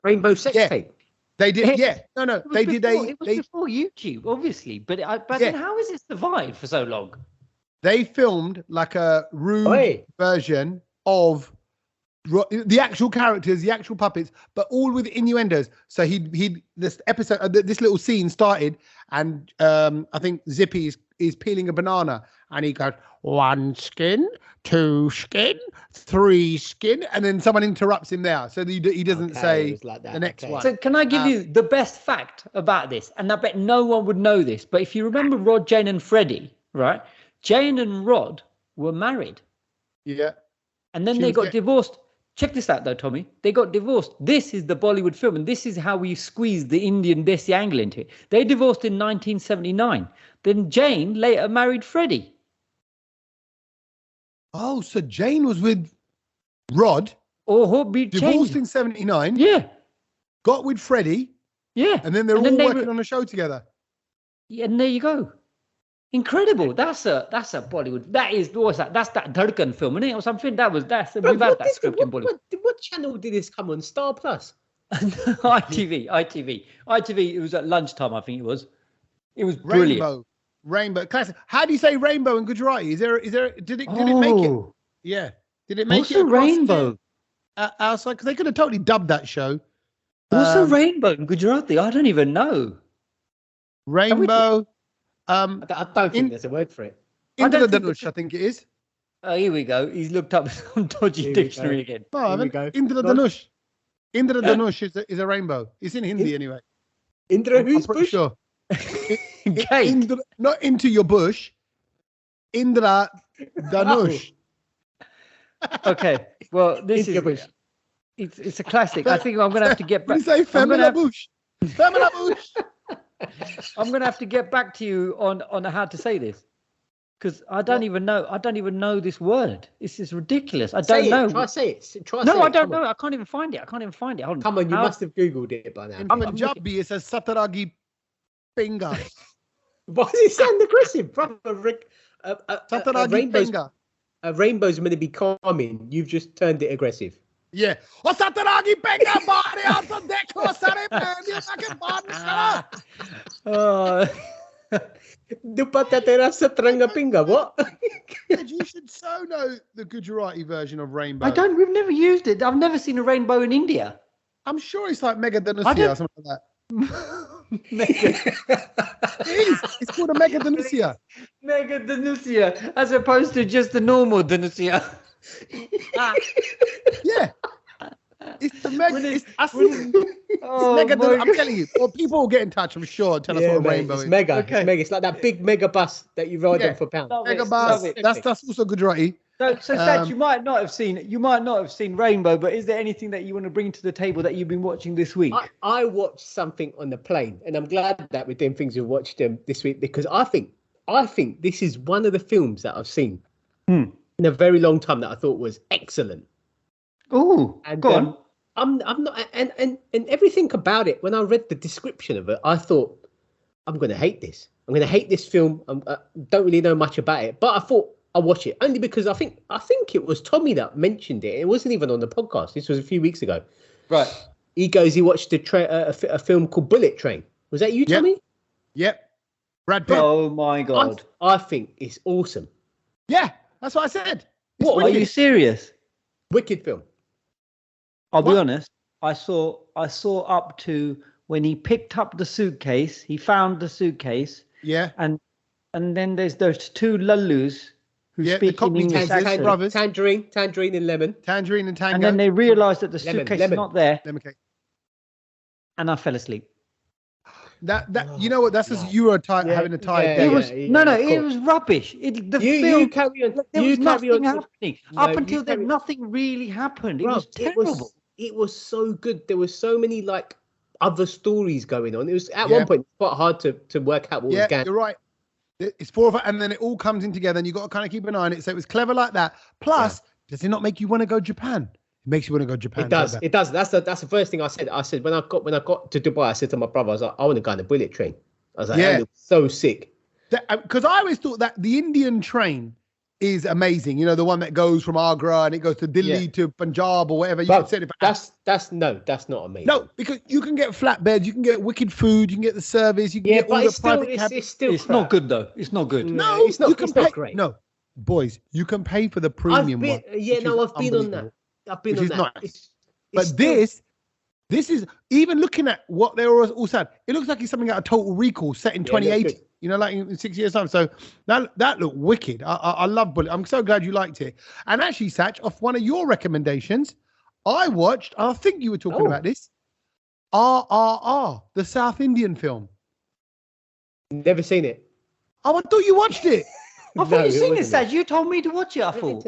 rainbow sex tape? They did, yeah. No, they did. It was before YouTube, obviously, but then how has it survived for so long? They filmed like a rude version of the actual characters, the actual puppets, but all with innuendos. So this episode, this little scene started, and I think Zippy is peeling a banana, and he goes 1 skin, 2 skin, 3 skin, and then someone interrupts him there, so he doesn't say like the next one. So can I give you the best fact about this? And I bet no one would know this, but if you remember Rod, Jane, and Freddie, right? Jane and Rod were married. Yeah. And then they got divorced. Check this out, though, Tommy. They got divorced. This is the Bollywood film, and this is how we squeezed the Indian Desi angle into it. They divorced in 1979. Then Jane later married Freddie. Oh, so Jane was with Rod. Divorced in 79. Yeah. Got with Freddie. Yeah. And then they're all working on a show together. Yeah, and there you go. Incredible. That's a Bollywood. That is, what's that? That's that Dhadkan film, isn't it? Or something. We've had that script in Bollywood. What channel did this come on? Star Plus? ITV. It was at lunchtime, I think it was. It was brilliant. Rainbow. Classic. How do you say rainbow in Gujarati? Did it make it? Yeah. Did it make What's a rainbow? Outside, because they could have totally dubbed that show. What's a rainbow in Gujarati? I don't even know. Rainbow. I don't think there's a word for it. Indra Danush, I think it is. Oh, here we go. He's looked up some dodgy dictionary again. No, I haven't. Indra Danush. Indra Danush is a rainbow. It's in Hindi anyway. Indra who's bush? Sure. Indra, not into your bush. Indra Danush. Okay. Well, this is it's a classic. I think I'm going to have to get back. You say Femina Bush. Femina Bush. I'm going to have to get back to you on how to say this, because I don't even know this word. This is ridiculous. I don't know. Try say it. I don't know. I can't even find it. Hold on. Come on, you must have Googled it by now. In Punjabi, it says Sataragi Pinga. Why does it sound aggressive, brother? Sataragi Pinga. A rainbow's meant to be calming. You've just turned it aggressive. Yeah. Oh, Sataragi Pinga, body out the deck. Oh, sorry, man. You're fucking body. Dupatta tera satranga pinga. What? You should so know the Gujarati version of rainbow. We've never used it. I've never seen a rainbow in India. I'm sure it's like Mega Danusia or something like that. It's called a Mega Danusia. Mega Danusia, as opposed to just the normal Danusia. Yeah. It's the Mega. Mega. I'm telling you. Well, people will get in touch, I'm sure. Tell us what a rainbow is. Mega. Okay. It's mega. It's like that big mega bus that you ride on for pounds. Mega bus. That's also Gujarati. So Sach, you might not have seen Rainbow, but is there anything that you want to bring to the table that you've been watching this week? I watched something on the plane, and I'm glad that we're doing things we watched this week, because I think I think this is one of the films that I've seen in a very long time that I thought was excellent. Oh, go on. I'm not, and everything about it. When I read the description of it, I thought, I'm going to hate this. I'm going to hate this film. I don't really know much about it, but I thought I'll watch it only because I think it was Tommy that mentioned it. It wasn't even on the podcast. This was a few weeks ago. Right. He watched a film called Bullet Train. Was that you, Tommy? Yep. Brad Pitt. Oh my God. I think it's awesome. Yeah, that's what I said. What? Are you serious? Wicked film. I'll be honest. I saw up to when he picked up the suitcase. He found the suitcase. Yeah. And then there's those two Lallus who speak in English accent. Brothers. Tangerine and lemon. Tangerine and tango. And then they realised that the suitcase is not there. Lemon cake. And I fell asleep. You know what? That's just you were having a tired day. It was it was rubbish. The film. You carry on. There was nothing happening up No, until then. Nothing really happened. It was terrible. It was so good. There were so many like other stories going on. It was at one point quite hard to work out what was going on. You're right. It's 4 of it, and then it all comes in together, and you got to kind of keep an eye on it. So it was clever like that. Plus, does it not make you want to go Japan? It makes you want to go Japan. It does. It does. That's the first thing I said. I said when I got to Dubai, I said to my brother, I was like, I want to go on the bullet train. I was like, it looks so sick. Because I always thought that the Indian train is amazing. You know, the one that goes from Agra and it goes to Delhi to Punjab or whatever. You said it. That's not amazing. No, because you can get flatbeds, you can get wicked food, you can get the service, you can get all the private it's not good though. It's not good. No, it's not. It's not great. No, boys, you can pay for the premium one. Yeah, no, I've been on that. I've been on that. Nice. But this is even looking at what they were all said. It looks like it's something out of Total Recall set in 2080. You know, like in 6 years' time. So that looked wicked. I love Bullet. I'm so glad you liked it. And actually, Sach, off one of your recommendations, I watched. I think you were talking about this. RRR, the South Indian film. Never seen it. Oh, I thought you watched it. I thought you seen it, Sach. You told me to watch it. I thought.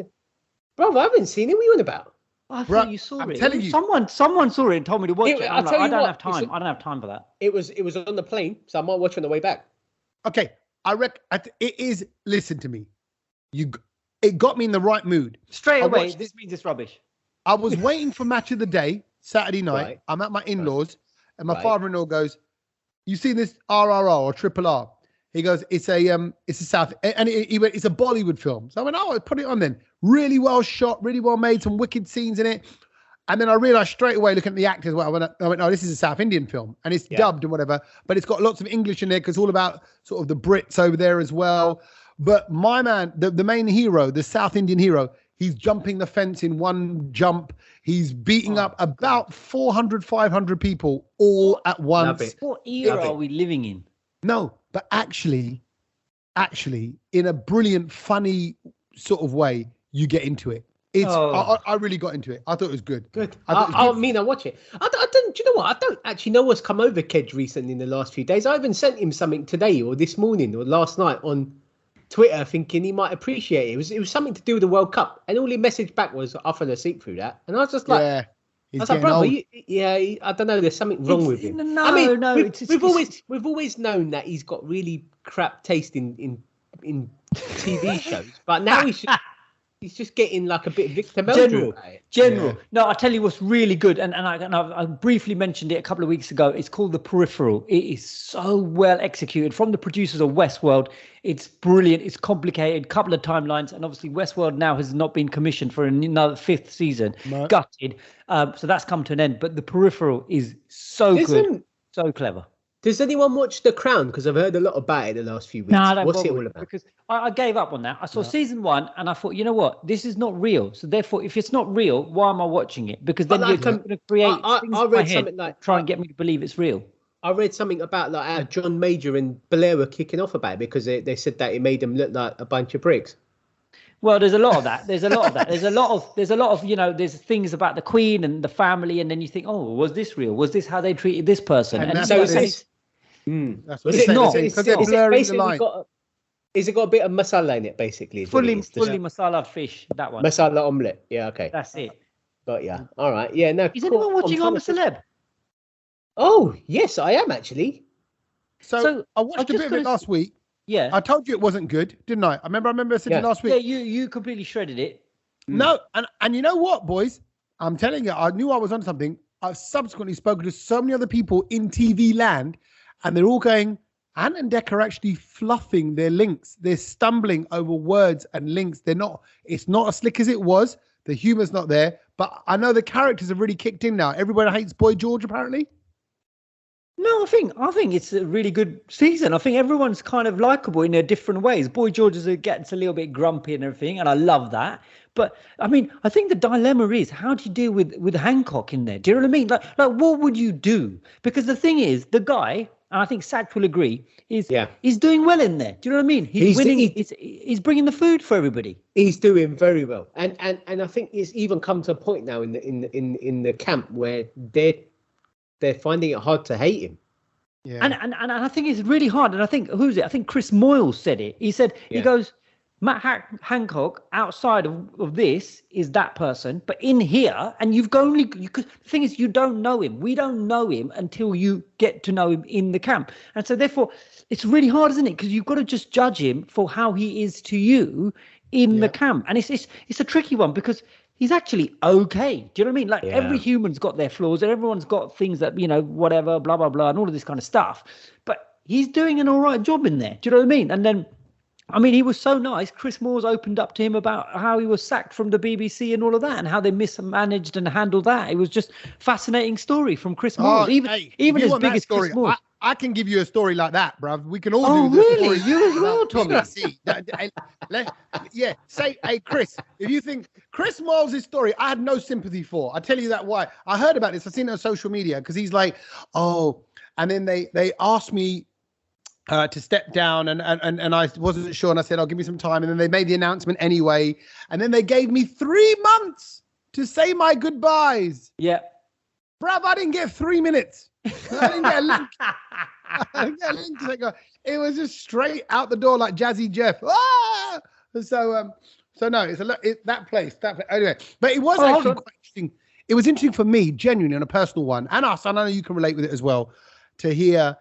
Bro, I haven't seen it. What are you on about? I thought you saw it. Telling you. Someone saw it and told me to watch it. I don't have time. I don't have time for that. It was on the plane, so I might watch it on the way back. Okay, it is. Listen to me. It got me in the right mood. Straight away, this means it's rubbish. I was waiting for match of the day, Saturday night. Right. I'm at my in-laws, and my father-in-law goes, "You seen this RRR or Triple R?" He goes, "It's a South," and he went, "It's a Bollywood film." So I went, "Oh, I'll put it on then." Really well shot, really well made, some wicked scenes in it. And then I realized straight away, looking at the actors, I went, "Oh, this is a South Indian film," and it's dubbed and whatever, but it's got lots of English in there because it's all about sort of the Brits over there as well. But my man, the main hero, the South Indian hero, he's jumping the fence in one jump. He's beating up about 400, 500 people all at once. What era are we living in? No, but actually, in a brilliant, funny sort of way, you get into it. I really got into it. I thought it was good. Good. I'll watch it. I don't. Do you know what? I don't actually know what's come over Kej recently in the last few days. I even sent him something today or this morning or last night on Twitter, thinking he might appreciate it. It was something to do with the World Cup, and all he messaged back was, "I fell asleep through that," and I was just like, "Yeah." I was like, "Bro, I don't know. There's something wrong with him." We've always known that he's got really crap taste in TV shows, but now he's just getting like a bit Victor Meldrew. General. No, I tell you what's really good, and I briefly mentioned it a couple of weeks ago. It's called The Peripheral. It is so well executed from the producers of Westworld. It's brilliant. It's complicated, couple of timelines, and obviously Westworld now has not been commissioned for another 5th season. No. Gutted. So that's come to an end. But The Peripheral is so good, so clever. Does anyone watch The Crown? Because I've heard a lot about it the last few weeks. No, I don't. What's it all about? Because I gave up on that. I saw season 1 and I thought, you know what? This is not real. So therefore, if it's not real, why am I watching it? Because then you're going to create things in my head, try and get me to believe it's real. I read something about like how John Major and Blair were kicking off about it because they said that it made them look like a bunch of pricks. Well, there's a lot of that. There's a lot of, there's things about the Queen and the family, and then you think, oh, was this real? Was this how they treated this person? And so that's what it's not. Because they're blurring the line. Is it got a bit of masala in it, basically? Fully masala fish, that one. Masala omelette. Yeah, okay. That's it. Got ya. All right. Yeah, no. Is anyone watching I'm a Celeb? Oh, yes, I am actually. So I watched a bit of it last week. Yeah. I told you it wasn't good, didn't I? I remember I said to you last week. Yeah, you completely shredded it. No, and you know what, boys? I'm telling you, I knew I was on something. I've subsequently spoken to so many other people in TV land, and they're all going, Ant and Dec are actually fluffing their links. They're stumbling over words and links. It's not as slick as it was. The humor's not there. But I know the characters have really kicked in now. Everybody hates Boy George, apparently. No, I think it's a really good season. I think everyone's kind of likable in their different ways. Boy George gets a little bit grumpy and everything, and I love that. But I mean, I think the dilemma is, how do you deal with Hancock in there? Do you know what I mean? Like what would you do? Because the thing is, the guy, and I think Sach will agree, he's doing well in there. Do you know what I mean? He's winning. He's bringing the food for everybody. He's doing very well, and I think it's even come to a point now in the camp where they're finding it hard to hate him. Yeah. And I think it's really hard. And I think, I think Chris Moyle said it. He said, he goes, Matt Hancock outside of this is that person, but in here, and the thing is, you don't know him. We don't know him until you get to know him in the camp. And so therefore it's really hard, isn't it? Because you've got to just judge him for how he is to you in the camp. And it's a tricky one, because he's actually okay. Do you know what I mean? Like every human's got their flaws, and everyone's got things that, whatever, blah, blah, blah, and all of this kind of stuff. But he's doing an all right job in there. Do you know what I mean? And then, I mean, he was so nice. Chris Moore's opened up to him about how he was sacked from the BBC and all of that, and how they mismanaged and handled that. It was just fascinating story from Chris Moore. Even as big as Chris Moore. I can give you a story like that, bruv. We can all do this. Oh, really? You as well, Tommy? Hey, Chris, if you think Chris Miles' story, I had no sympathy for. I'll tell you that why. I heard about this. I've seen it on social media, because he's like, and then they asked me to step down, and I wasn't sure, and I said, I'll give me some time. And then they made the announcement anyway. And then they gave me 3 months to say my goodbyes. Yeah. Bruv, I didn't get 3 minutes. I didn't get a link. I didn't get a link. It was just straight out the door like Jazzy Jeff. Ah! So no, it's that place. Anyway, but it was actually quite interesting. It was interesting for me, genuinely, on a personal one, and us. And I know you can relate with it as well, to hear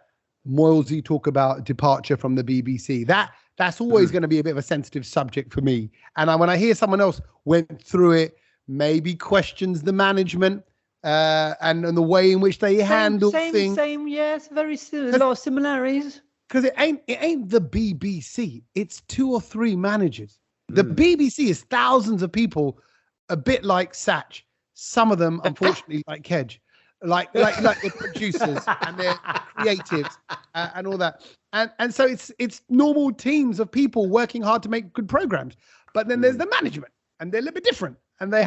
Moylesy talk about departure from the BBC. That's always going to be a bit of a sensitive subject for me. And when I hear someone else went through it, maybe questions the management. And the way in which they handle things. Same, yes, very similar. A lot of similarities. Because it ain't the BBC. It's 2 or 3 managers. The BBC is thousands of people, a bit like Sach. Some of them, unfortunately, like Kej, like the producers and their creatives and all that. And so it's normal teams of people working hard to make good programs. But then there's the management, and they're a little bit different. And they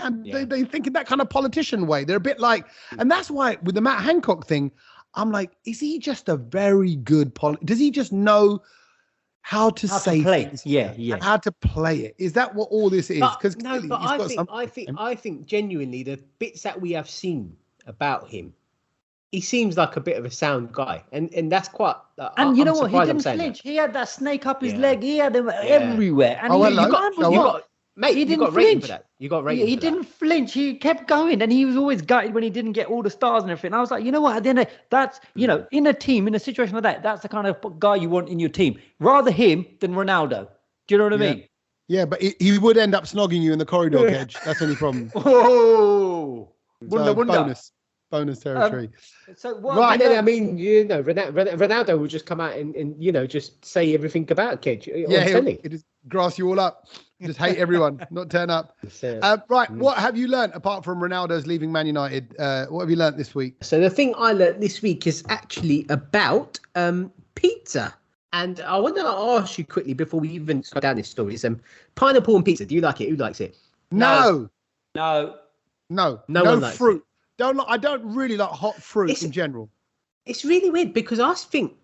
think in that kind of politician way. They're a bit like, and that's why with the Matt Hancock thing, I'm like, is he just a very good does he just know how to say things? Yeah. And how to play it? Is that what all this is? Because I think genuinely the bits that we have seen about him, he seems like a bit of a sound guy, and that's quite. And you know what? He didn't flinch. He had that snake up his leg. He had them everywhere. And he didn't flinch. You got rated. He didn't flinch. He kept going, and he was always gutted when he didn't get all the stars and everything. I was like, you know what? At the end of the day, that's, in a team, in a situation like that, that's the kind of guy you want in your team. Rather him than Ronaldo. Do you know what I mean? Yeah, but he would end up snogging you in the corridor, Kej. That's the only problem. Oh, bonus territory. I mean, Ronaldo would just come out and just say everything about Kej. Yeah, he'll just grass you all up. Just hate everyone, not turn up. What have you learnt apart from Ronaldo's leaving Man United? What have you learnt this week? So the thing I learnt this week is actually about pizza. And I want to ask you quickly before we even go down this story. Is pineapple and pizza. Do you like it? Who likes it? No. No one likes fruit. It. I don't really like hot fruit in general. It's really weird because I think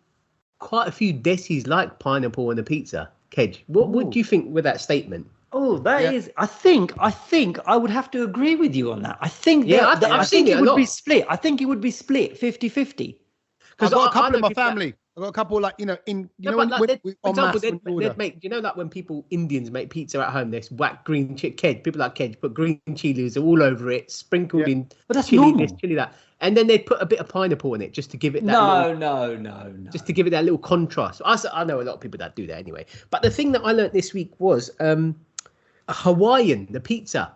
quite a few desis like pineapple on a pizza. Kej, what do you think with that statement? Oh, that is. I think I would have to agree with you on that. I think I think it would be split. I think it would be split 50-50. Because I've got a couple in my family. I've got a couple for example, they'd make, like when Indians make pizza at home, this whack green Kej, people like Kej put green chilies all over it, sprinkled in but that's chili normal. this, chili that. And then they put a bit of pineapple in it just to give it that No. Just to give it that little contrast. I know a lot of people that do that anyway. But the thing that I learned this week was a Hawaiian, the pizza.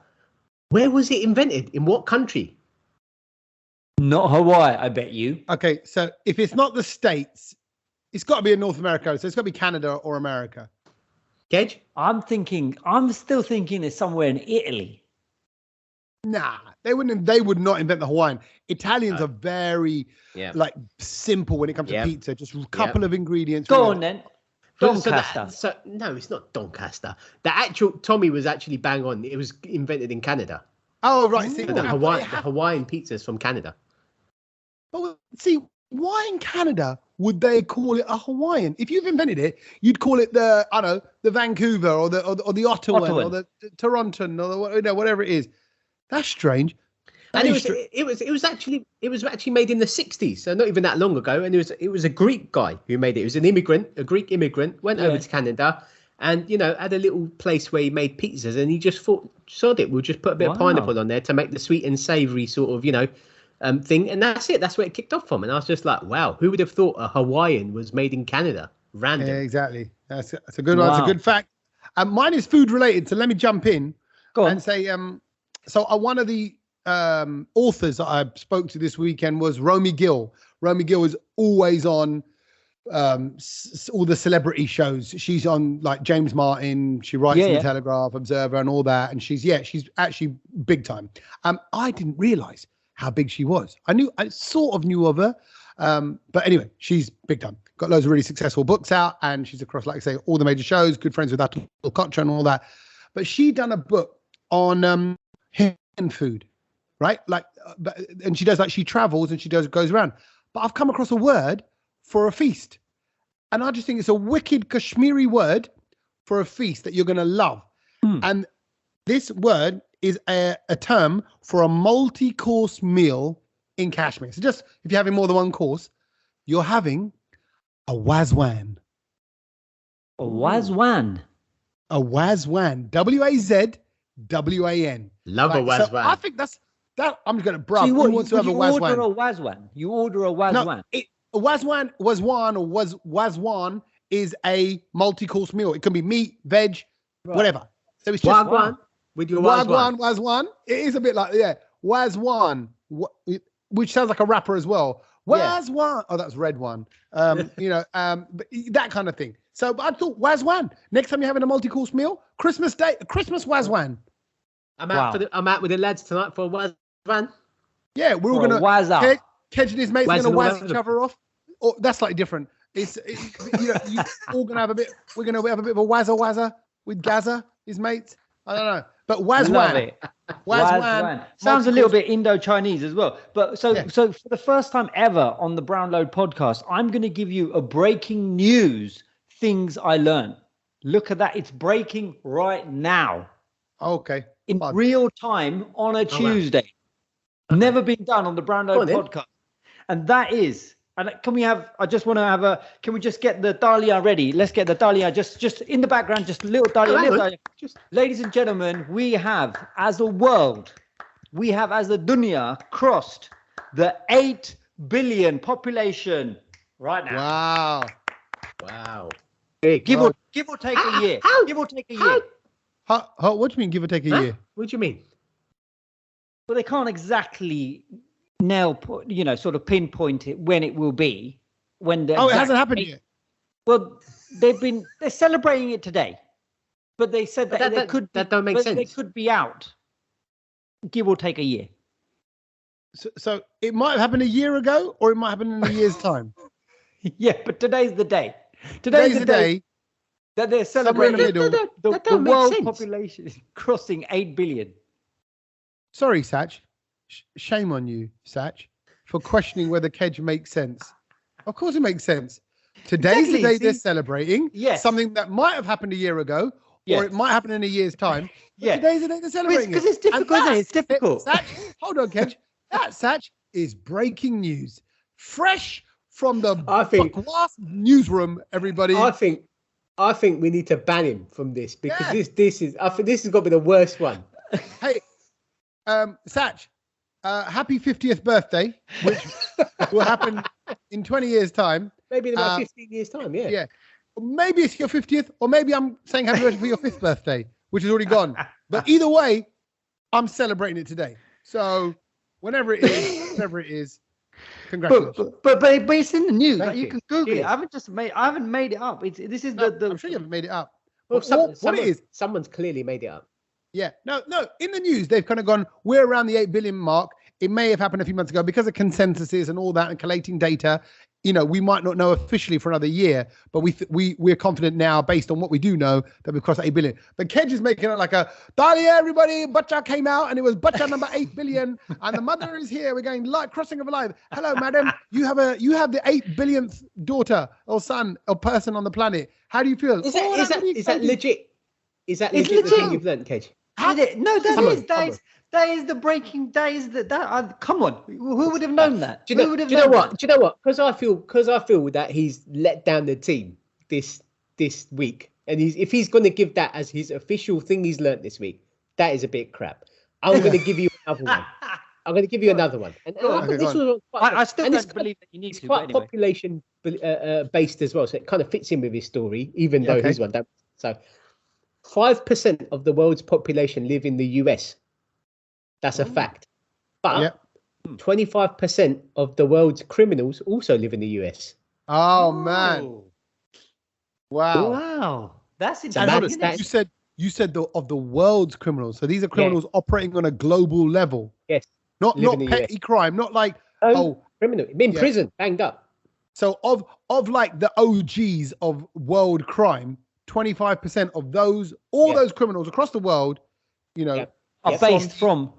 Where was it invented? In what country? Not Hawaii, I bet you. Okay, so if it's not the States, it's got to be in North America. So it's got to be Canada or America. Kej? I'm still thinking it's somewhere in Italy. Nah, they would not invent the Hawaiian. Italians are very simple when it comes to pizza. Just a couple of ingredients. Go on then. Doncaster. No, it's not Doncaster. The actual Tommy was actually bang on. It was invented in Canada. Oh right, see, the Hawaiian pizza is from Canada. But see, why in Canada would they call it a Hawaiian? If you've invented it, you'd call it the Vancouver or the Ottawa or the Toronto or the whatever it is. That's strange. And it was actually made in the 60s, so not even that long ago. And it was a Greek guy who made it. It was a Greek immigrant, went over to Canada, and had a little place where he made pizzas. And he just thought, sod it, we'll just put a bit of pineapple on there to make the sweet and savoury sort of thing. And that's it. That's where it kicked off from. And I was just like, wow, who would have thought a Hawaiian was made in Canada? Random. Yeah, exactly. That's a good one. That's a good fact. Mine is food related, so let me jump in and say so one of the authors that I spoke to this weekend was Romy Gill. Romy Gill is always on all the celebrity shows. She's on like James Martin. She writes in the Telegraph, Observer, and all that. And she's actually big time. I didn't realize how big she was. I sort of knew of her, but anyway, she's big time. Got loads of really successful books out, and she's across, like I say, all the major shows. Good friends with Atul Kochhar and all that. But she done a book on Hidden food, right? And she does she travels and she goes around. But I've come across a word for a feast, and I just think it's a wicked Kashmiri word for a feast that you're going to love. And this word is a term for a multi-course meal in Kashmir. So just if you're having more than one course, you're having a wazwan. A wazwan. A wazwan. WAZWAN. Love a wazwan. So I think that's that. I'm just going to bruv. So who wants to have a wazwan? You order a wazwan. No, a wazwan is a multi-course meal. It can be meat, veg, whatever. So it's just wagwan with your wazwan. It is a bit like wazwan, which sounds like a rapper as well. Wazwan. Oh, that's red one. But that kind of thing. So I thought wazwan. Next time you're having a multi-course meal, Christmas wazwan. I'm out with the lads tonight for a wazwan. Yeah, we're all gonna Kej and his mates are gonna waz each other off. Oh, that's slightly different. It's you all gonna have a bit. We're gonna have a bit of a wazza with Gaza, his mates. I don't know, but wazwan. Wazwan sounds a little bit Indo-Chinese as well. But so for the first time ever on the Brown Load podcast, I'm going to give you a breaking news things I learned. Look at that. It's breaking right now. Okay. In real time on a Tuesday. Never been done on the Brown Load podcast. And that is, and can we have, I just want to can we just get the Dahlia ready? Let's get the Dahlia just in the background, just a little Dahlia. Ladies and gentlemen, we have as a world, as the dunya crossed the 8 billion population right now. Wow. Give or take a year. Give or take a year. What do you mean, give or take a year? What do you mean? Well, they can't exactly sort of pinpoint it when it will be. It hasn't happened yet. Well, they're celebrating it today, but they said that don't make sense. They could be out. Give or take a year. So it might have happened a year ago, or it might happen in a year's time. Yeah, but today's the day. Today's the day that they're celebrating the world population is crossing 8 billion. Sorry, Sach. Shame on you, Sach, for questioning whether Kej makes sense. Of course it makes sense. Today's the day they're celebrating something that might have happened a year ago, or it might happen in a year's time. Today's the day they're celebrating. Because it's difficult, isn't it? It's difficult. Sach, hold on, Kej. That, Sach, is breaking news. Fresh from the glass newsroom, everybody. I think we need to ban him from this because this has got to be the worst one. Hey, Sach, happy 50th birthday, which will happen in 20 years' time. Maybe in about 15 years' time, yeah. Yeah. Maybe it's your 50th, or maybe I'm saying happy birthday for your 5th birthday, which is already gone. But either way, I'm celebrating it today. So whenever it is, congratulations. But it's in the news. Thank Like, you you. can Google it. Cheers. I haven't made it up. This is the I'm sure you haven't made it up. Well, What it is? Someone's clearly made it up. Yeah. No. In the news, they've kind of gone, we're around the 8 billion mark. It may have happened a few months ago because of consensuses and all that and collating data. You know, we might not know officially for another year, but we're confident now, based on what we do know, that we've crossed 8 billion. But Kej is making it like a, Dahlia, everybody, Butcha came out, and it was Butcha number 8 billion, and the mother is here. We're going live, crossing of a live. Hello, madam. You have the 8 billionth daughter or son or person on the planet. How do you feel? Is that legit? Is that legit? legit. The thing you've learned, Kej? No, that is the breaking. Come on, who would have known that? Do you know what? Because I feel that he's let down the team this week, and if he's going to give that as his official thing he's learnt this week, that is a bit crap. I'm going to give you another one. I'm going to give you another one. And I still don't believe that you need to. It's quite population based as well, so it kind of fits in with his story, even though his one don't. So 5% of the world's population live in the US. That's a fact. But 25% of the world's criminals also live in the US. Oh, man. Wow. That's interesting. You said of the world's criminals. So these are criminals operating on a global level. Yes. Not petty crime, not like criminal in prison, banged up. So of like the OGs of world crime, 25% of those those criminals across the world, you know, are based from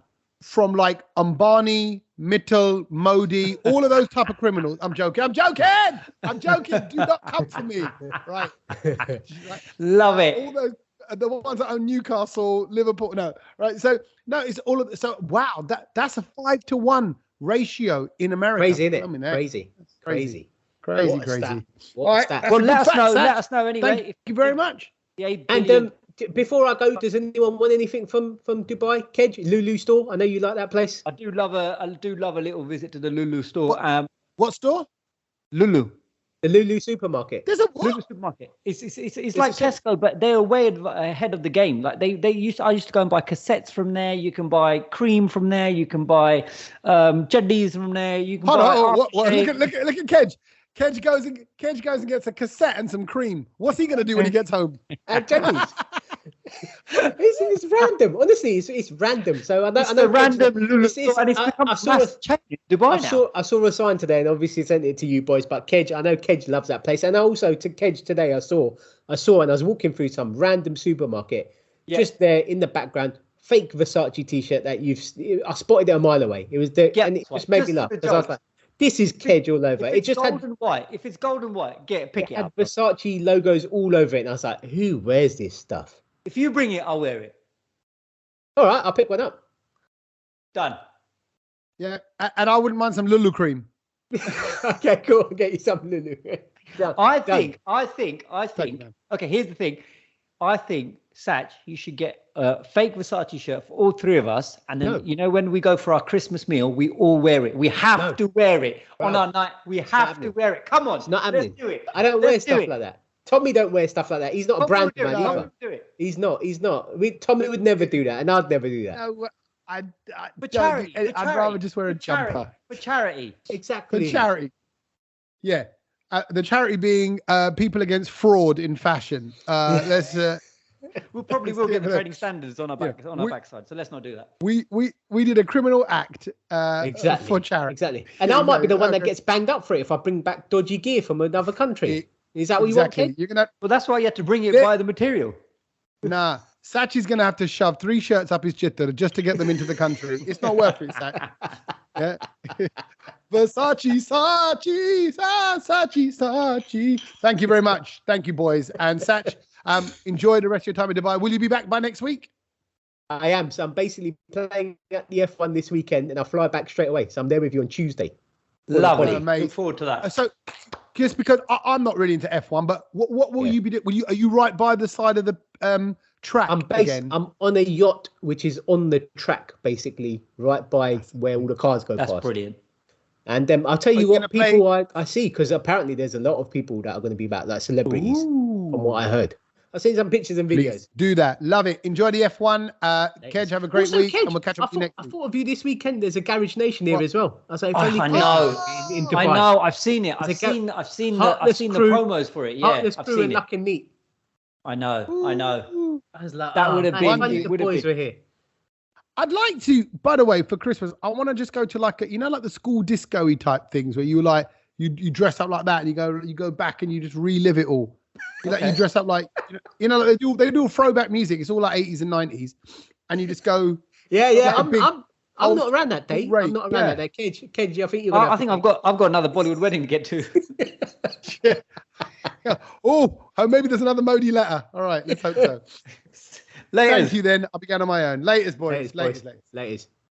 like Ambani, Mittal, Modi, all of those type of criminals. I'm joking. Do not come for me. Right. Love it. All those, the ones that own Newcastle, Liverpool. No, right. So no, it's all of. So wow, that's a 5-to-1 ratio in America. Crazy, isn't it? I mean, Crazy. All right. Well, let us know anyway. Thank you very much. And before I go, does anyone want anything from Dubai? Kej, Lulu store. I know you like that place. I do love a little visit to the Lulu store. What store? Lulu. The Lulu supermarket. There's a what? Lulu supermarket. It's like Tesco, but they're way ahead of the game. Like I used to go and buy cassettes from there. You can buy cream from there. You can buy jellies from there. You can buy. Look at Kej. Kej goes and gets a cassette and some cream. What's he gonna do when he gets home? Jellies. It's random. Honestly, it's random. So I know random Lulu store, and it's become a mass chain in Dubai now. I saw a sign today, and obviously sent it to you boys. But Kej, I know Kej loves that place, and also to Kej today, I saw, and I was walking through some random supermarket, just there in the background, fake Versace T-shirt that I spotted it a mile away. It was and it just made me laugh because I was like, this is Kej all over. If it's gold and white, pick it up. Versace logos all over it, and I was like, who wears this stuff? If you bring it, I'll wear it. All right, I'll pick one up. Done. Yeah, and I wouldn't mind some Lulu cream. Okay, cool. I'll get you some Lulu. I think. Okay, here's the thing. I think, Sach, you should get a fake Versace shirt for all three of us, and then when we go for our Christmas meal, we all wear it. We have to wear it on our night. We have to wear it. Come on, it's not happening. Let's do it. I don't wear stuff like that. Tommy don't wear stuff like that. He's not a brand man either. Do it. He's not. Tommy would never do that, and I'd never do that. No, I'd rather just wear a jumper. For charity. Exactly. For charity. Yeah. The charity being people against fraud in fashion. Let's. We probably will get the trading standards on our backside, so let's not do that. We did a criminal act for charity. Exactly. And I might be the one that gets banged up for it if I bring back dodgy gear from another country. Is that what you want, Kej? Well, that's why you have to bring it by the material. Nah, Sach is going to have to shove 3 shirts up his chitter just to get them into the country. It's not worth it, Sach. Yeah. Versace. Thank you very much. Thank you, boys. And Sach, enjoy the rest of your time in Dubai. Will you be back by next week? I am. So I'm basically playing at the F1 this weekend, and I'll fly back straight away. So I'm there with you on Tuesday. Lovely. Look forward to that. So, just because I'm not really into F1, but what will you be doing? Are you right by the side of the track again. I'm on a yacht which is on the track, basically, right by where all the cars go past. That's brilliant. And I'll tell you what people I see, because apparently there's a lot of people that are going to be back, like celebrities, from what I heard. I've seen some pictures and videos. Please do that. Love it. Enjoy the F1. Kej, have a great week, and we'll catch up with you next week. I thought of you this weekend. There's a Garage Nation here as well. I was like, I know. In Dubai. I know. I've seen it. I've seen the promos for it. Yeah, Heartless I've Crew seen and it. Luck and Neat. I know. I was like, that would have been. Funny the boys were here. I'd like to, by the way, for Christmas, I want to just go to like a, like the school disco-y type things where you like you dress up like that and you go back and you just relive it all. Like you dress up like like they do throwback music. It's all like 80s and 90s, and you just go. Yeah. I'm not around that day. I'm not around that day. Kej, I think you're. I think I've got another Bollywood wedding to get to. Yeah. Oh, maybe there's another Modi letter. All right, let's hope so. Laters. Thank you. Then I'll be going on my own. Laters, boys. Laters.